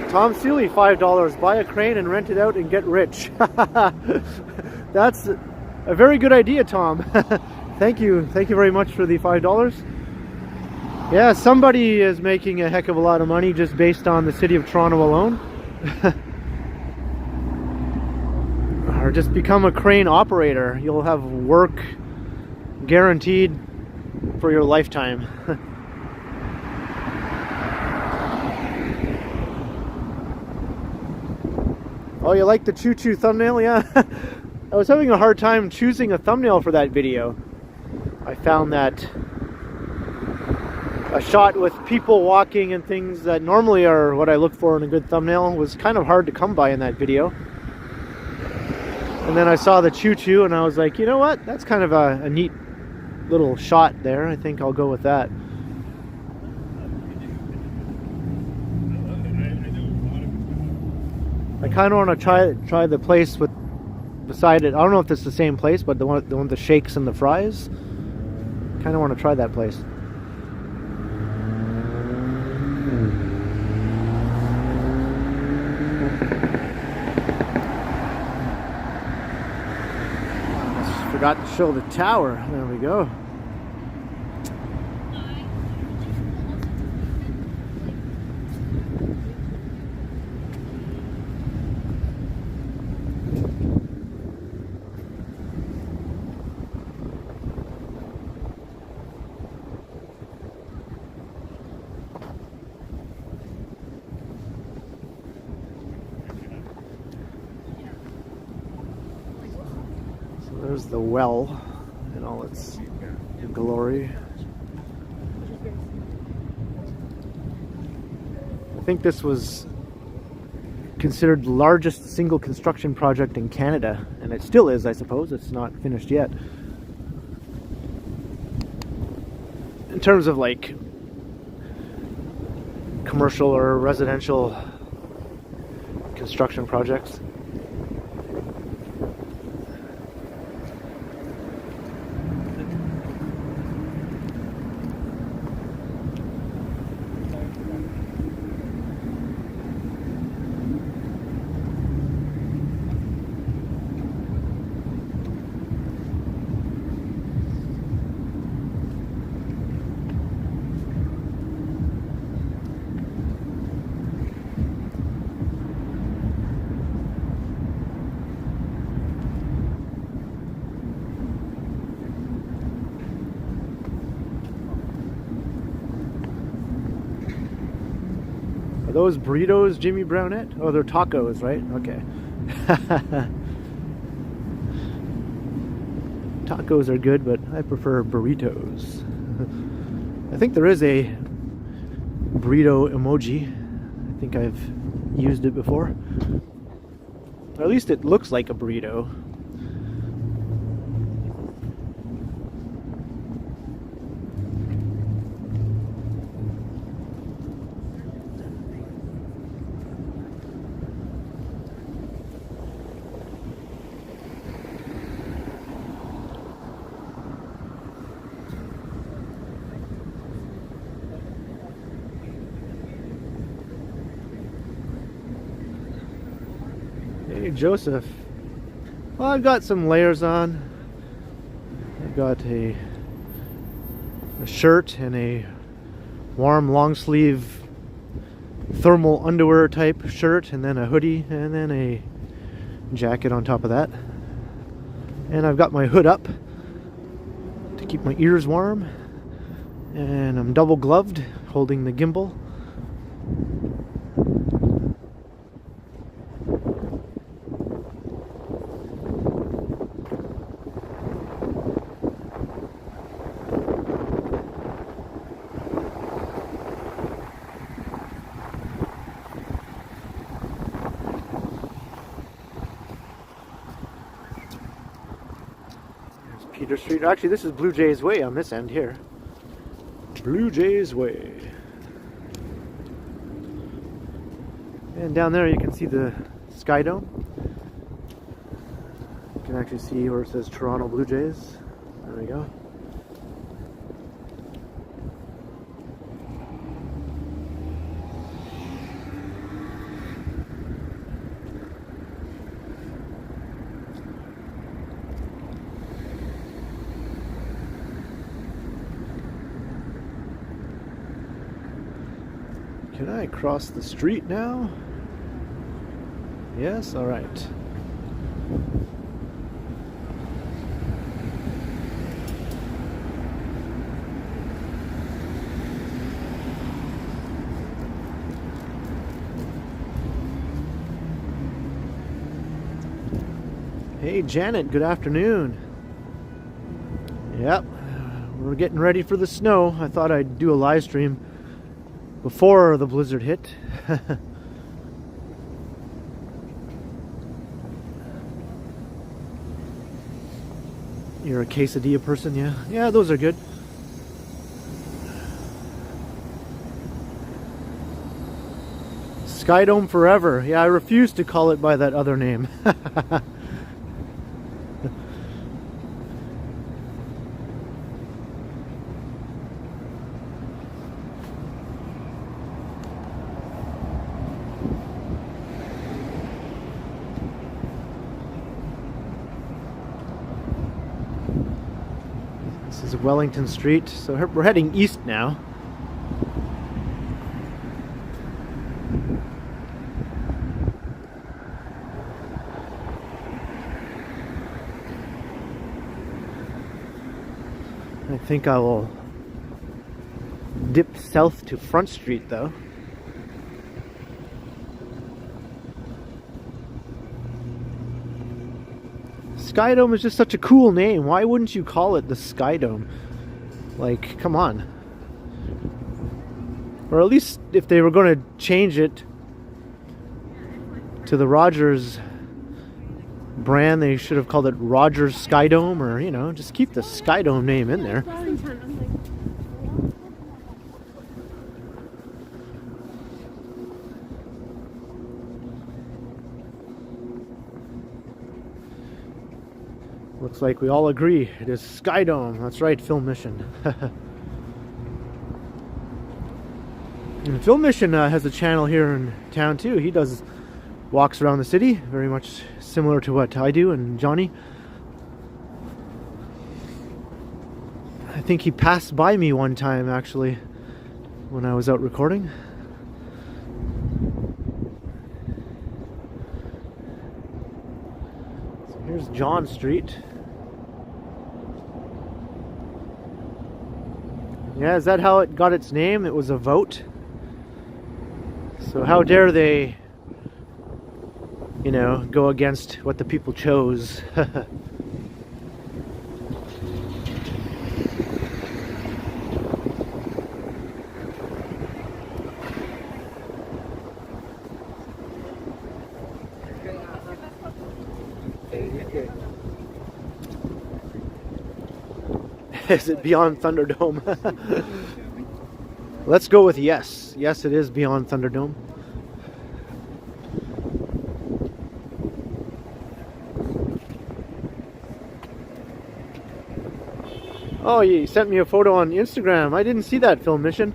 S1: Tom Seeley, $5. Buy a crane and rent it out and get rich. That's a very good idea, Tom. Thank you. Thank you very much for the $5. Yeah, somebody is making a heck of a lot of money just based on the city of Toronto alone. Or just become a crane operator. You'll have work guaranteed for your lifetime. Oh, you like the choo-choo thumbnail? Yeah. I was having a hard time choosing a thumbnail for that video. I found that a shot with people walking and things that normally are what I look for in a good thumbnail was kind of hard to come by in that video. And then I saw the choo-choo and I was like, you know what? That's kind of a neat little shot there. I think I'll go with that. I kind of want to try the place with beside it. I don't know if it's the same place, but the one with the shakes and the fries. Kind of want to try that place. I forgot to show the tower. There we go. There's the well in all its glory. I think this was considered the largest single construction project in Canada, and it still is, I suppose. It's not finished yet. In terms of like commercial or residential construction projects. Those burritos, Jimmy Brownette? Oh, they're tacos, right? Okay. Tacos are good, but I prefer burritos. I think there is a burrito emoji. I think I've used it before. Or at least it looks like a burrito. Hey Joseph. Well, I've got some layers on. I've got a shirt and a warm long sleeve thermal underwear type shirt, and then a hoodie, and then a jacket on top of that. And I've got my hood up to keep my ears warm, and I'm double gloved holding the gimbal. Peter Street. Actually, this is Blue Jays Way on this end here. Blue Jays Way. And down there you can see the Sky Dome. You can actually see where it says Toronto Blue Jays. There we go. Can I cross the street now? Yes, all right. Hey Janet, good afternoon. Yep, we're getting ready for the snow. I thought I'd do a live stream before the blizzard hit. You're a quesadilla person, yeah? Yeah, those are good. Sky Dome forever. Yeah, I refuse to call it by that other name. This is Wellington Street, so we're heading east now. I think I will dip south to Front Street though. Sky Dome is just such a cool name. Why wouldn't you call it the Sky Dome? Like, come on. Or at least if they were going to change it to the Rogers brand, they should have called it Rogers Sky Dome, or, you know, just keep the Sky Dome name in there. Looks like we all agree it is Sky Dome. That's right, Film Mission. And Film Mission has a channel here in town too. He does walks around the city, very much similar to what I do and Johnny. I think he passed by me one time actually when I was out recording. So here's John Street. Yeah, is that how it got its name? It was a vote. So how dare they, you know, go against what the people chose. Is it beyond Thunderdome? Let's go with yes. Yes, it is beyond Thunderdome. Oh, you sent me a photo on Instagram. I didn't see that, Film Mission.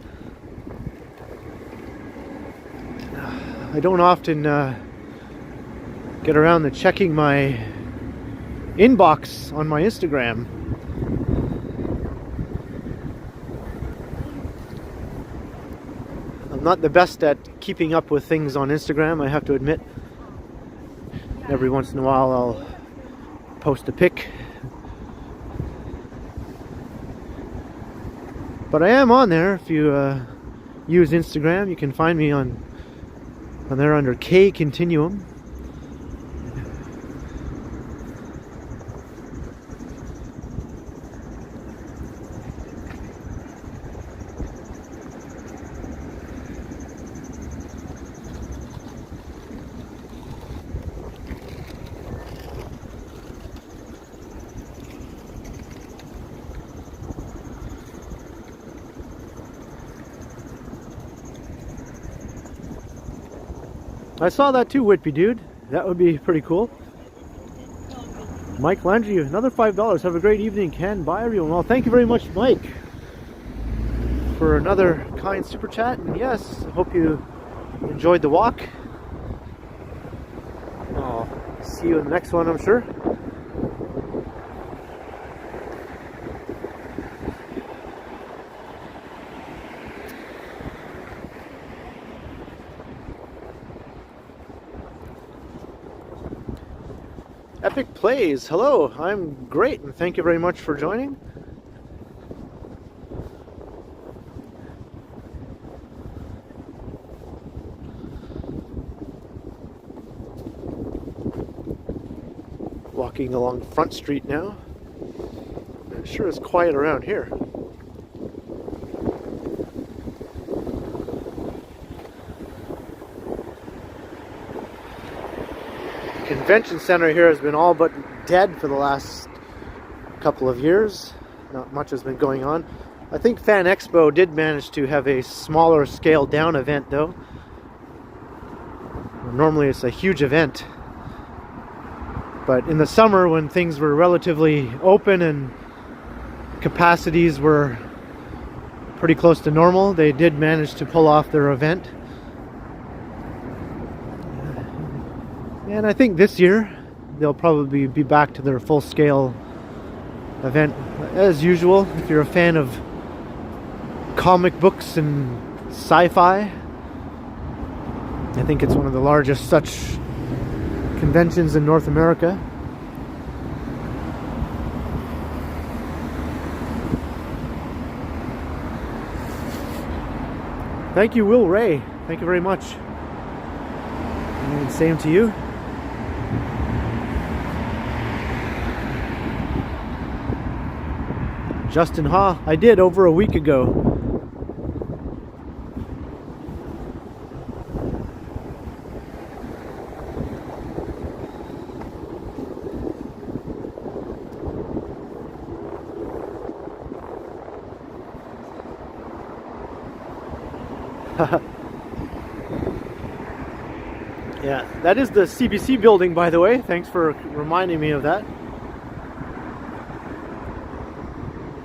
S1: I don't often get around to checking my inbox on my Instagram. I'm not the best at keeping up with things on Instagram, I have to admit. Every once in a while I'll post a pic. But I am on there. If you use Instagram, you can find me on there under TheKenContinuum. I saw that too, Whitby dude. That would be pretty cool. Mike Landry, another $5. Have a great evening, Ken. Bye, everyone. Well, thank you very much, Mike, for another kind super chat. And yes, I hope you enjoyed the walk. I'll see you in the next one, I'm sure. Epic Plays, hello, I'm great and thank you very much for joining. Walking along Front Street now. It sure is quiet around here. Convention center here has been all but dead for the last couple of years. Not much has been going on. I think Fan Expo did manage to have a smaller scale down event though. Normally it's a huge event. But in the summer when things were relatively open and capacities were pretty close to normal, they did manage to pull off their event. And I think this year they'll probably be back to their full-scale event as usual. If you're a fan of comic books and sci-fi, I think it's one of the largest such conventions in North America. Thank you, Will Ray. Thank you very much. And same to you. Justin Ha, I did over a week ago. Yeah, that is the CBC building, by the way. Thanks for reminding me of that.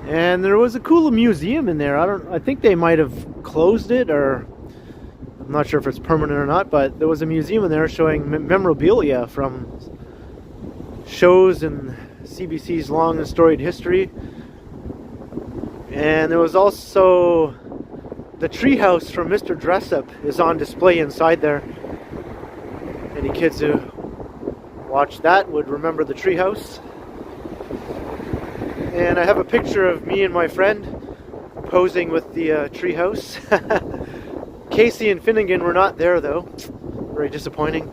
S1: And there was a cool museum in there. I think they might have closed it, or I'm not sure if it's permanent or not, but there was a museum in there showing memorabilia from shows in CBC's long and storied history. And there was also the treehouse from Mr. Dressup is on display inside there. Any kids who watched that would remember the treehouse. And I have a picture of me and my friend posing with the treehouse. Casey and Finnegan were not there though. Very disappointing.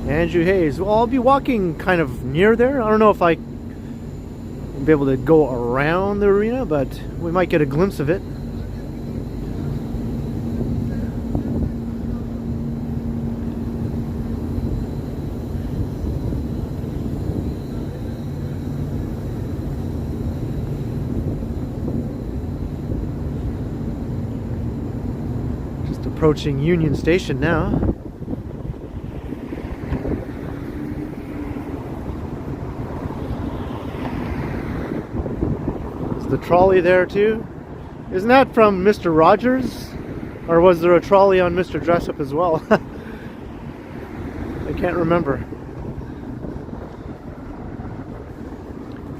S1: Andrew Hayes. Well, I'll be walking kind of near there. I don't know if I will be able to go around the arena, but we might get a glimpse of it. Just approaching Union Station now. The trolley there too. Isn't that from Mr. Rogers? Or was there a trolley on Mr. Dressup as well? I can't remember.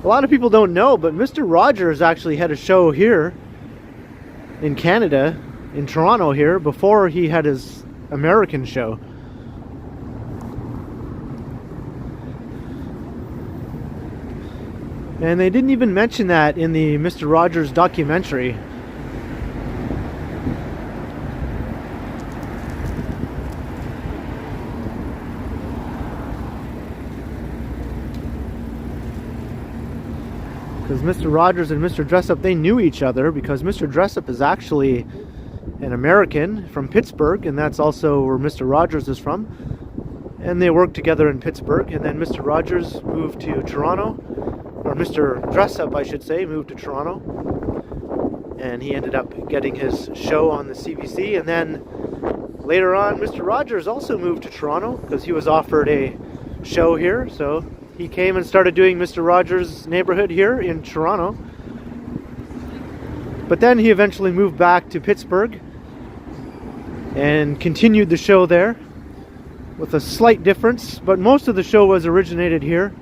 S1: A lot of people don't know, but Mr. Rogers actually had a show here in Canada, in Toronto here, before he had his American show. And they didn't even mention that in the Mr. Rogers documentary. Because Mr. Rogers and Mr. Dressup, they knew each other, because Mr. Dressup is actually an American from Pittsburgh, and that's also where Mr. Rogers is from. And they worked together in Pittsburgh, and then Mr. Rogers moved to Toronto, or Mr. Dressup, I should say, moved to Toronto. And he ended up getting his show on the CBC, and then later on, Mr. Rogers also moved to Toronto, because he was offered a show here, so he came and started doing Mr. Rogers' Neighborhood here in Toronto. But then he eventually moved back to Pittsburgh and continued the show there with a slight difference, but most of the show was originated here.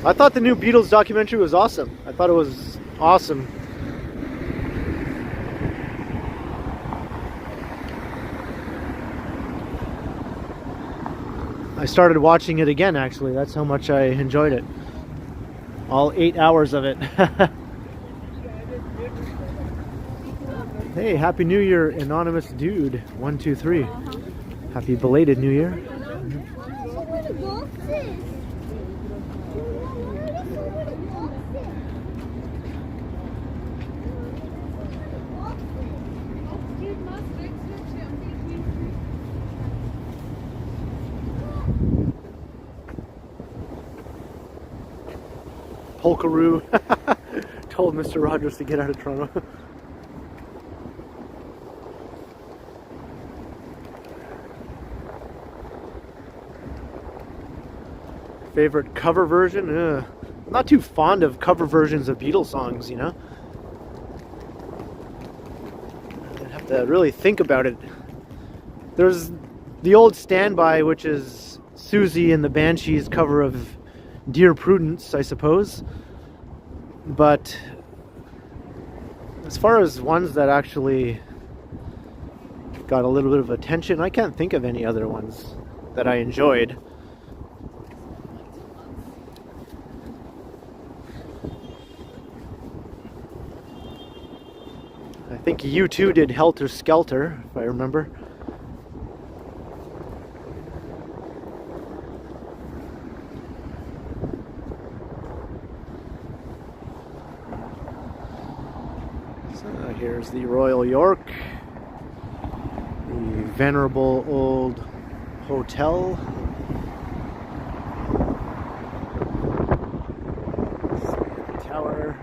S1: I thought the new Beatles documentary was awesome. I thought it was awesome. I started watching it again, actually. That's how much I enjoyed it. All 8 hours of it. Hey, Happy New Year, anonymous dude. 123. Happy belated New Year. Polkaroo told Mr. Rogers to get out of Toronto. Favorite cover version? I'm not too fond of cover versions of Beatles songs, you know? I'd have to really think about it. There's the old Standby, which is Susie and the Banshees cover of Dear Prudence, I suppose. But as far as ones that actually got a little bit of attention, I can't think of any other ones that I enjoyed. I think U2 did Helter Skelter, if I remember. Here's the Royal York, the venerable old hotel. Tower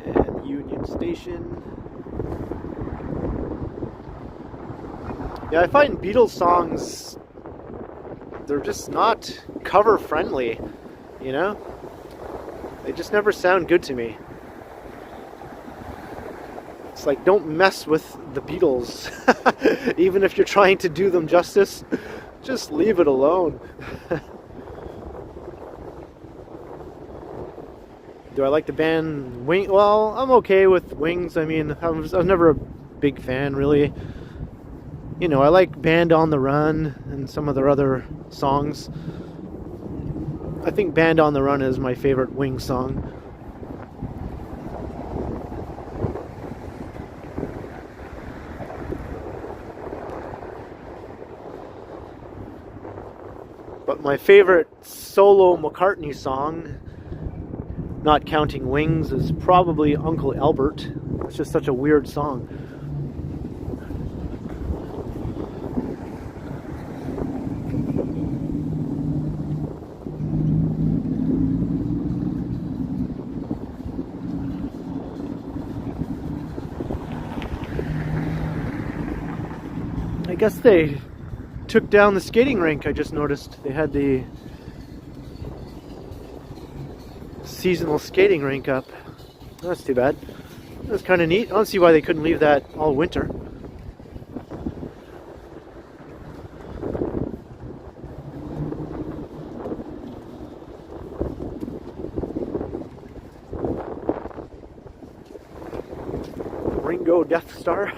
S1: and Union Station. Yeah, I find Beatles songs, they're just not cover friendly, you know? They just never sound good to me. It's like, don't mess with the Beatles. Even if you're trying to do them justice, just leave it alone. Do I like the band Wings? Well, I'm okay with Wings. I mean, I was never a big fan, really. You know, I like Band on the Run and some of their other songs. I think Band on the Run is my favorite Wings song. But my favorite solo McCartney song, not counting Wings, is probably Uncle Albert. It's just such a weird song. guess they took down the skating rink. I just noticed they had the seasonal skating rink up. That's too bad. That's kind of neat. I don't see why they couldn't leave that all winter. Ringo Death Star.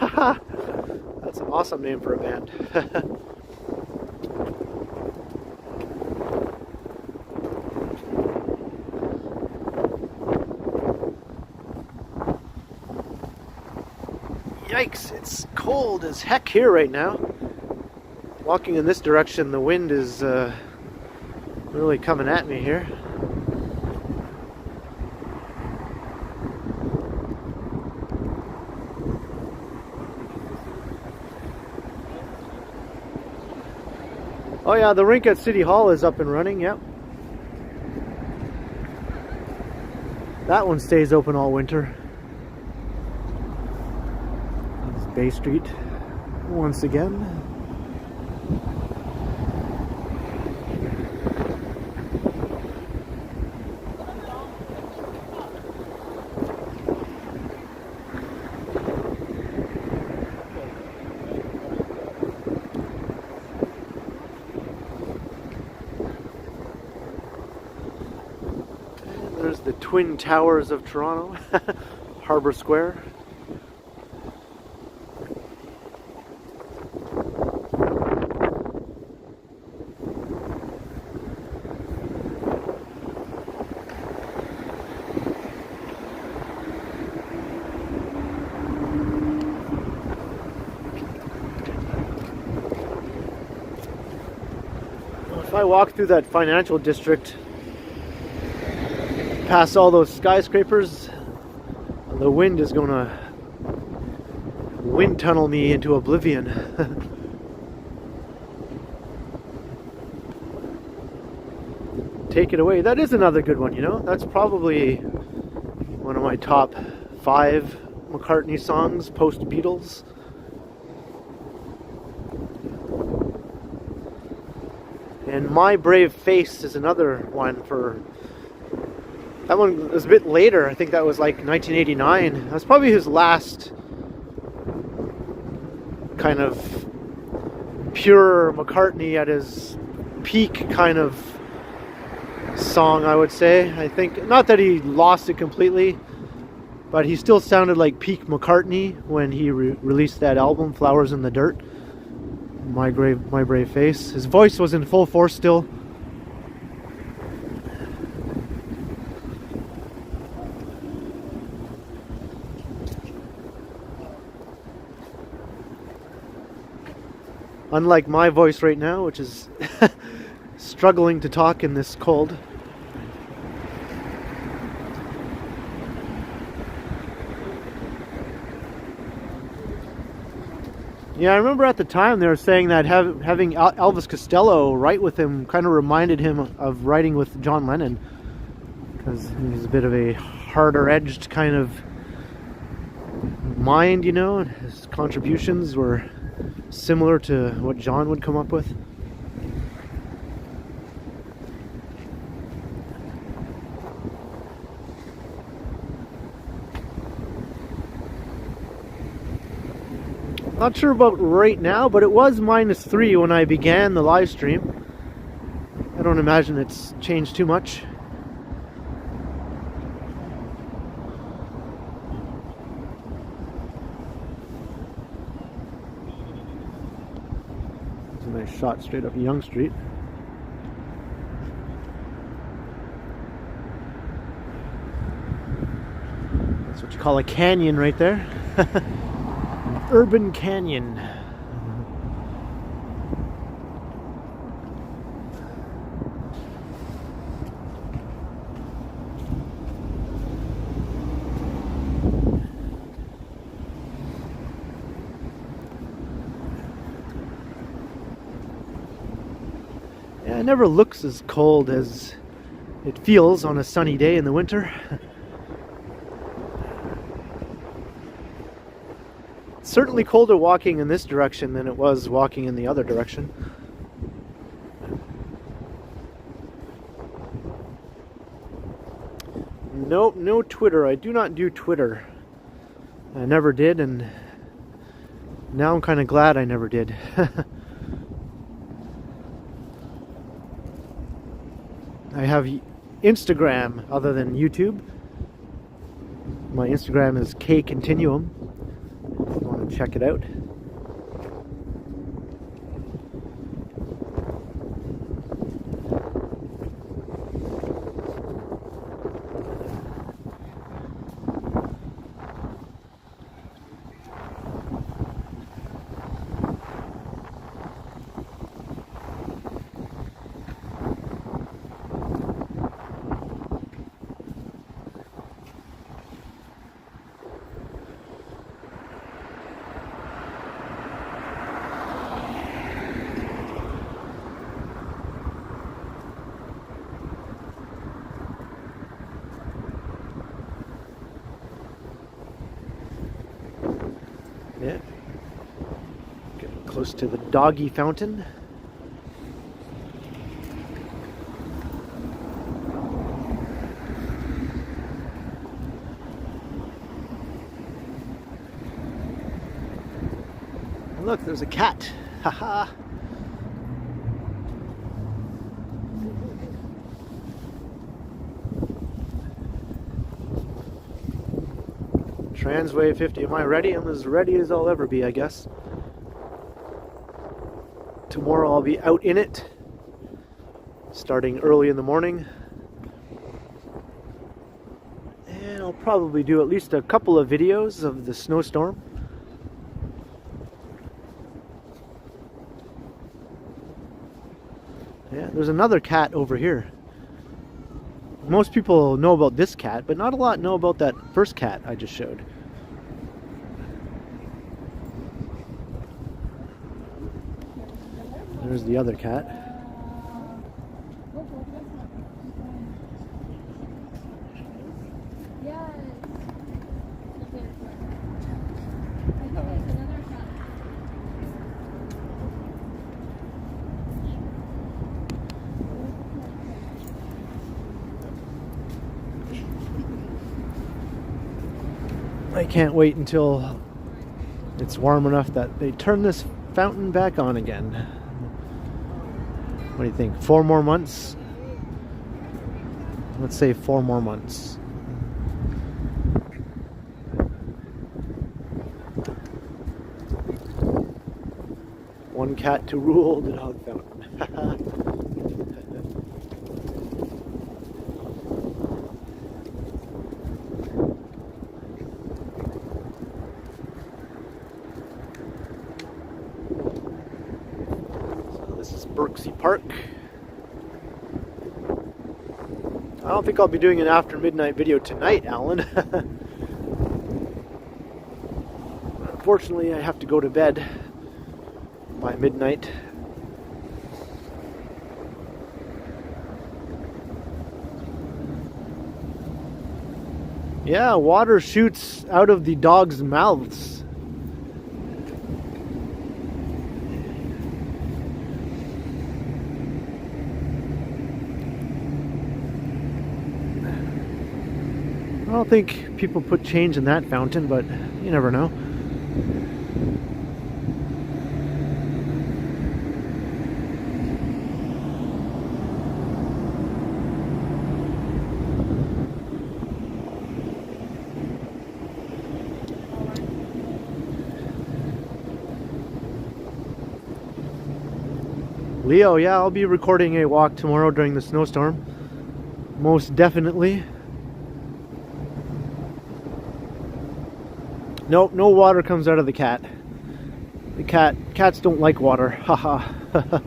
S1: That's an awesome name for a band. Yikes, it's cold as heck here right now. Walking in this direction, the wind is really coming at me here. Oh yeah, the rink at City Hall is up and running, yep. That one stays open all winter. It's Bay Street once again. There's the Twin Towers of Toronto, Harbour Square. If I walk through that financial district, past all those skyscrapers, the wind is gonna wind tunnel me into oblivion. Take it away. That is another good one, you know? That's probably one of my top 5 McCartney songs, post-Beatles. And My Brave Face is another one for... That one was a bit later. I think that was like 1989. That's probably his last kind of pure McCartney at his peak kind of song, I would say. I think, not that he lost it completely, but he still sounded like peak McCartney when he released that album, Flowers in the Dirt, My Brave Face. His voice was in full force still. Unlike my voice right now, which is struggling to talk in this cold. Yeah, I remember at the time they were saying that having Elvis Costello write with him kind of reminded him of writing with John Lennon, because he's a bit of a harder-edged kind of mind, you know, and his contributions were similar to what John would come up with. Not sure about right now, but it was -3 when I began the live stream. I don't imagine it's changed too much. It's a nice shot straight up Yonge Street. That's what you call a canyon right there. Urban canyon. Yeah, it never looks as cold as it feels on a sunny day in the winter. certainly colder walking in this direction than it was walking in the other direction. Nope, no Twitter. I do not do Twitter. I never did, and now I'm kind of glad I never did. I have Instagram other than YouTube. My Instagram is TheKenContinuum. If you want to check it out. Yeah. Getting close to the doggy fountain. And look, there's a cat. Haha. Transwave 50. Am I ready? I'm as ready as I'll ever be, I guess. Tomorrow I'll be out in it, starting early in the morning. And I'll probably do at least a couple of videos of the snowstorm. Yeah, there's another cat over here. Most people know about this cat, but not a lot know about that first cat I just showed. There's the other cat. I can't wait until it's warm enough that they turn this fountain back on again. What do you think? 4 more months? Let's say 4 more months. One cat to rule the dog fountain. Berksey Park. I don't think I'll be doing an after midnight video tonight, Alan. Unfortunately, I have to go to bed by midnight. Yeah, water shoots out of the dogs' mouths. I don't think people put change in that fountain, but you never know. Leo, yeah, I'll be recording a walk tomorrow during the snowstorm. Most definitely. Nope, no water comes out of the cat. The cats don't like water. Haha.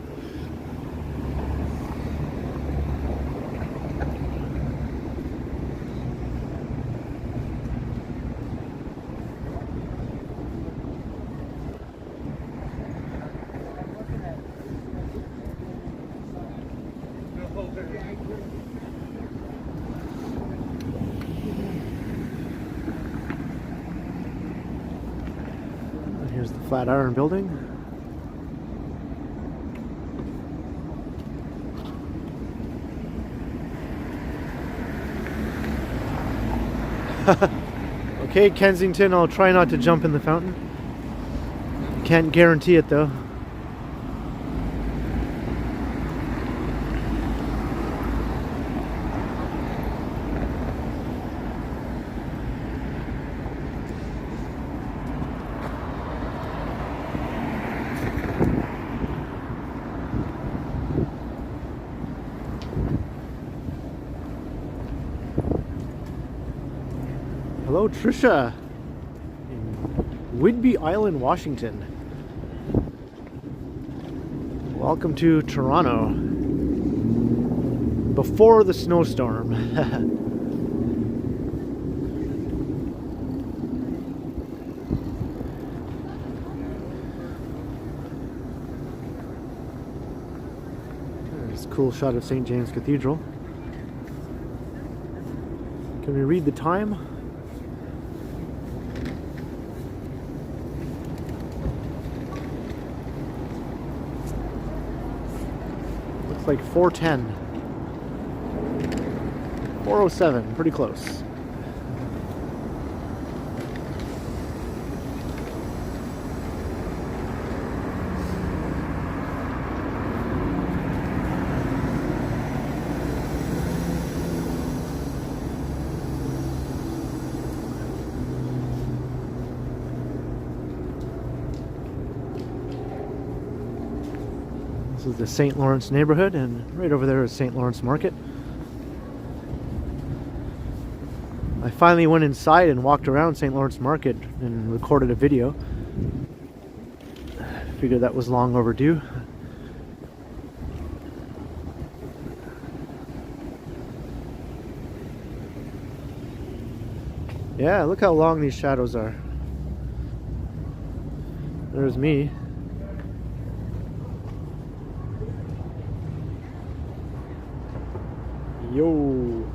S1: Here's the Flatiron Building. Okay, Kensington, I'll try not to jump in the fountain. Can't guarantee it though. Hello, Trisha in Whidbey Island, Washington. Welcome to Toronto before the snowstorm. There's a cool shot of St. James Cathedral. Can we read the time? Like 4:10, 4:07, pretty close. This is the St. Lawrence neighborhood, and right over there is St. Lawrence Market. I finally went inside and walked around St. Lawrence Market and recorded a video. Figured that was long overdue. Yeah, look how long these shadows are. There's me. Yo.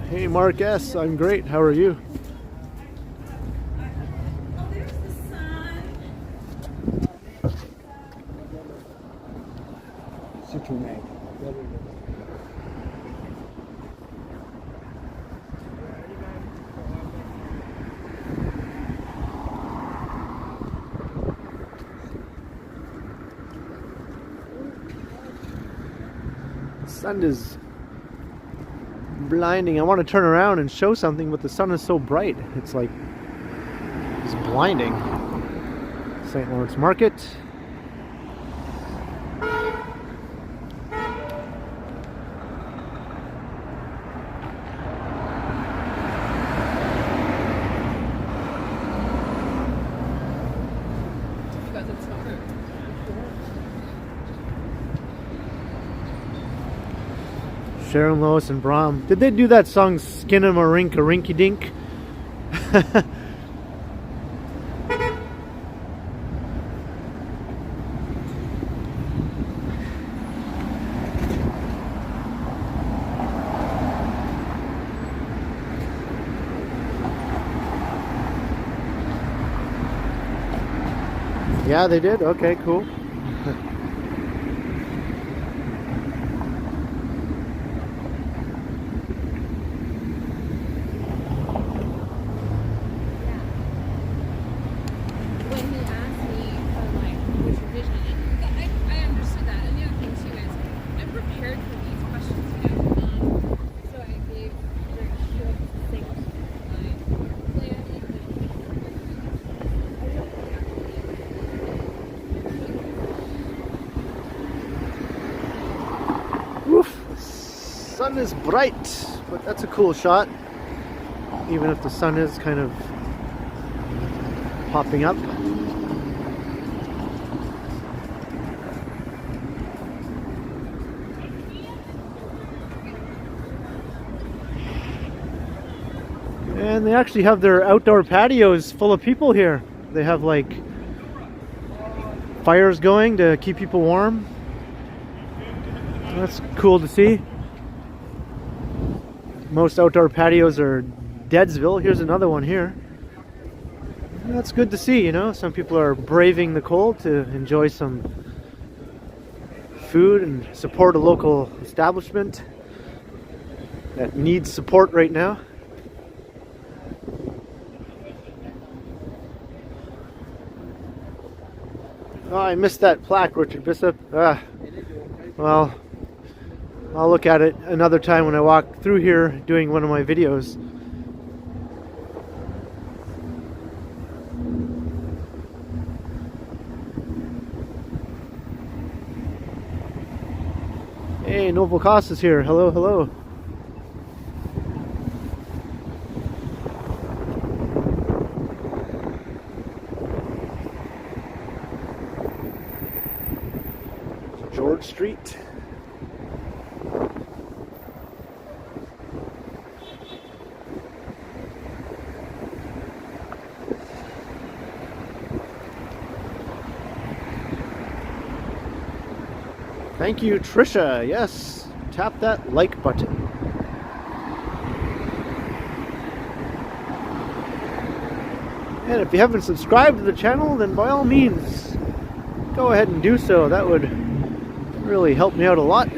S1: Hey Mark S, I'm great. How are you?
S2: Oh, there's the sun.
S3: Superman.
S1: The sun is blinding. I want to turn around and show something, but the sun is so bright. It's like it's blinding. St. Lawrence Market. Sharon Lois and Brahm. Did they do that song Skin 'em a Rink a Rinky Dink? Yeah, they did? Okay, cool. Sun is bright, but that's a cool shot, even if the sun is kind of popping up. And they actually have their outdoor patios full of people here. They have like fires going to keep people warm. That's cool to see. Most outdoor patios are Deadsville. Here's another one here. That's good to see, you know. Some people are braving the cold to enjoy some food and support a local establishment that needs support right now. Oh, I missed that plaque, Richard Bishop. Well, I'll look at it another time when I walk through here doing one of my videos. Hey, Noble Cost is here. Hello, hello. George Street. Thank you, Trisha. Yes, tap that like button. And if you haven't subscribed to the channel, then by all means, go ahead and do so. That would really help me out a lot.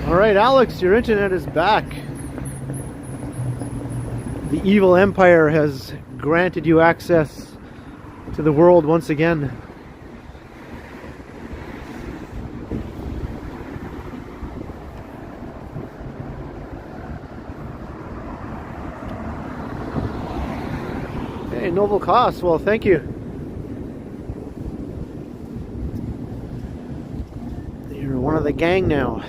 S1: Alright, Alex, your internet is back. The evil empire has granted you access to the world once again. Hey, Noble Cost, well, thank you. You're one of the gang now.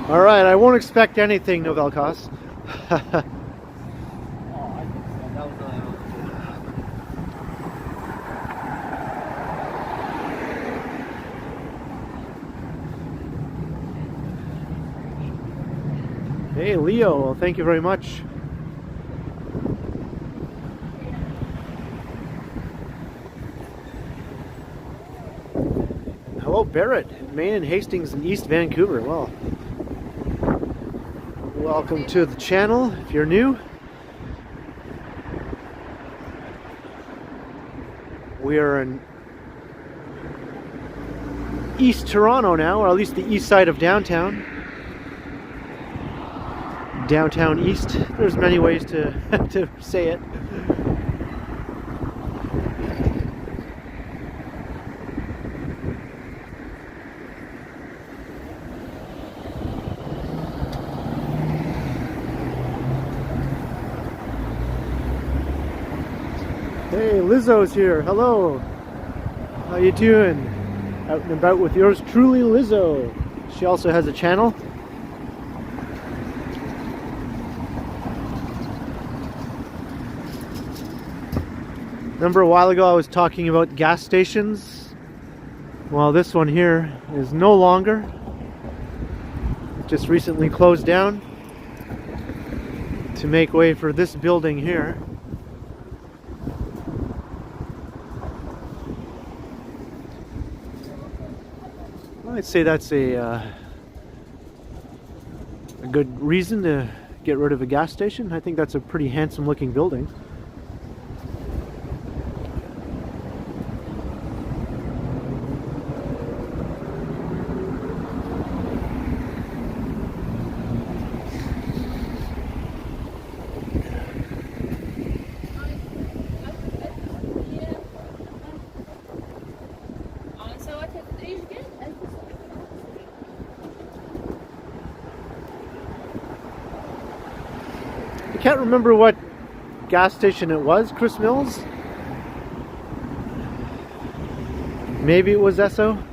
S1: Alright, I won't expect anything, Novel Cost. Hey, Leo, well, thank you very much. Hello, Barrett, Maine and Hastings in East Vancouver. Well, welcome to the channel if you're new. We are in East Toronto now, or at least the east side of downtown. Downtown East. There's many ways to, to say it. Hey, Lizzo's here. Hello. How you doing? Out and about with yours truly, Lizzo. She also has a channel. Remember a while ago I was talking about gas stations? Well, this one here is no longer. It just recently closed down to make way for this building here. I'd say that's a good reason to get rid of a gas station. I think that's a pretty handsome looking building. I can't remember what gas station it was, Chris Mills. Maybe it was Esso.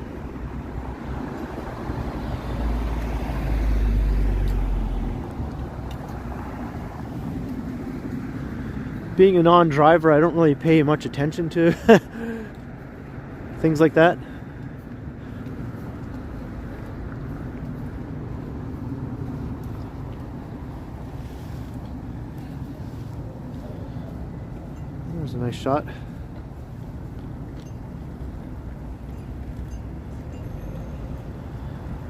S1: Being a non-driver, I don't really pay much attention to things like that. There's a nice shot.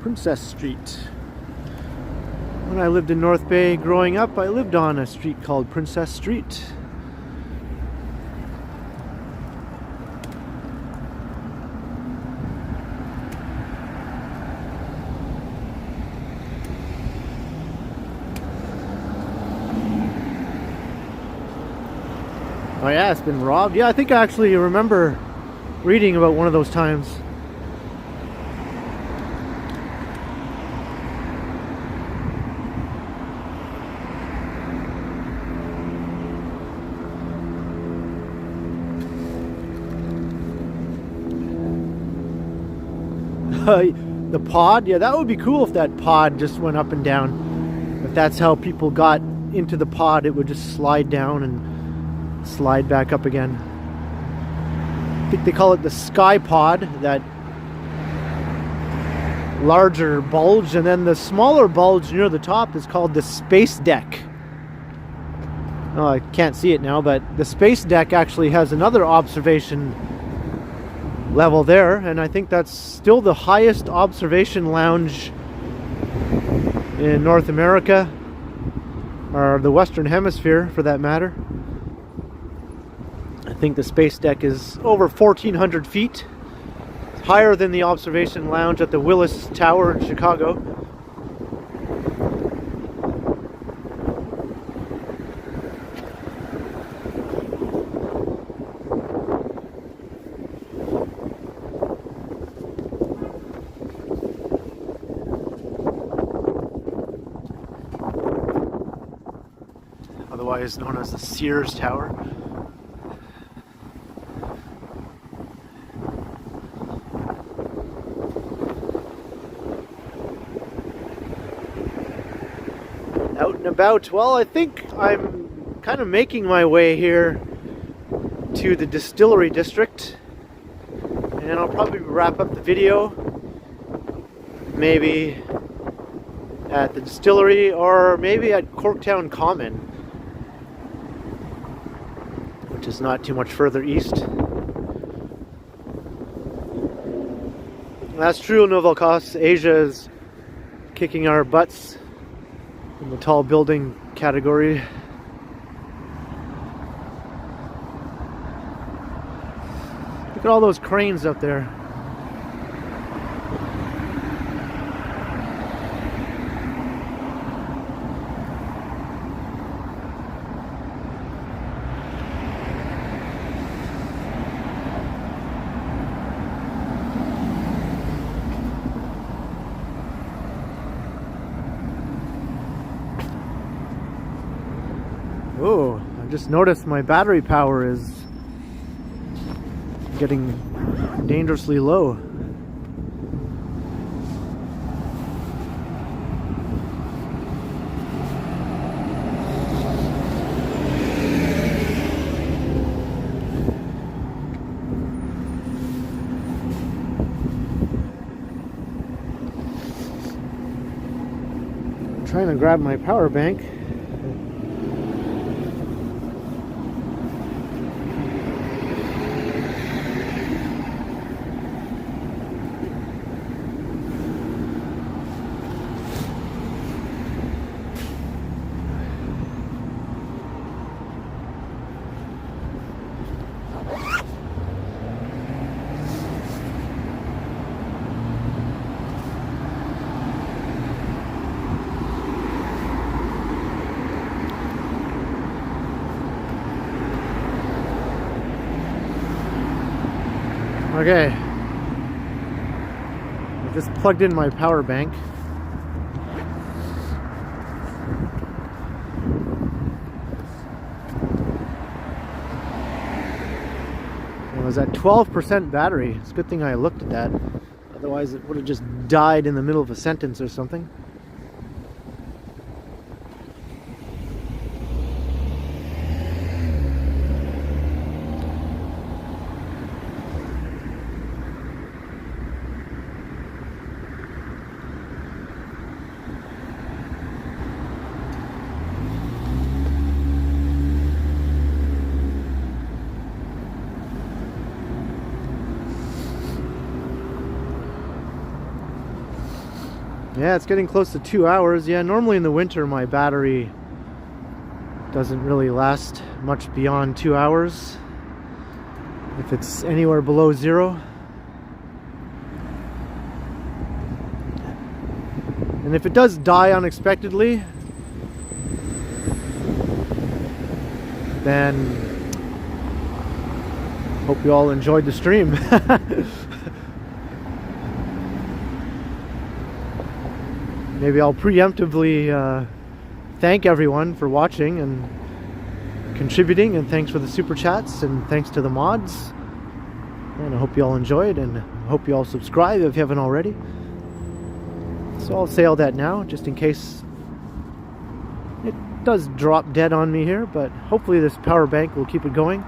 S1: Princess Street. When I lived in North Bay growing up, I lived on a street called Princess Street. Oh yeah, it's been robbed. Yeah, I think I actually remember reading about one of those times. The pod, yeah, that would be cool if that pod just went up and down. If that's how people got into the pod, it would just slide down and slide back up again. I think they call it the sky pod, that larger bulge, and then the smaller bulge near the top is called the space deck. Oh, I can't see it now, but the space deck actually has another observation level there, and I think that's still the highest observation lounge in North America, or the Western Hemisphere for that matter. I think the space deck is over 1,400 feet, higher than the observation lounge at the Willis Tower in Chicago. Otherwise known as the Sears Tower. Out and about. Well, I think I'm kind of making my way here to the distillery district, and I'll probably wrap up the video maybe at the distillery or maybe at Corktown Common, which is not too much further east. That's true, Novalkos. Asia is kicking our butts in the tall building category. Look at all those cranes up there. Oh, I just noticed my battery power is getting dangerously low. I'm trying to grab my power bank. Okay, I just plugged in my power bank. It was at 12% battery. It's a good thing I looked at that. Otherwise it would have just died in the middle of a sentence or something. Yeah, it's getting close to 2 hours. Yeah, normally in the winter my battery doesn't really last much beyond 2 hours if it's anywhere below 0. And if it does die unexpectedly, then hope you all enjoyed the stream. Maybe I'll preemptively thank everyone for watching and contributing, and thanks for the super chats, and thanks to the mods. And I hope you all enjoyed, and I hope you all subscribe if you haven't already. So I'll say all that now, just in case it does drop dead on me here, but hopefully this power bank will keep it going.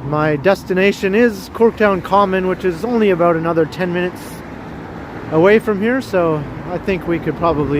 S1: My destination is Corktown Common, which is only about another 10 minutes away from here, so I think we could probably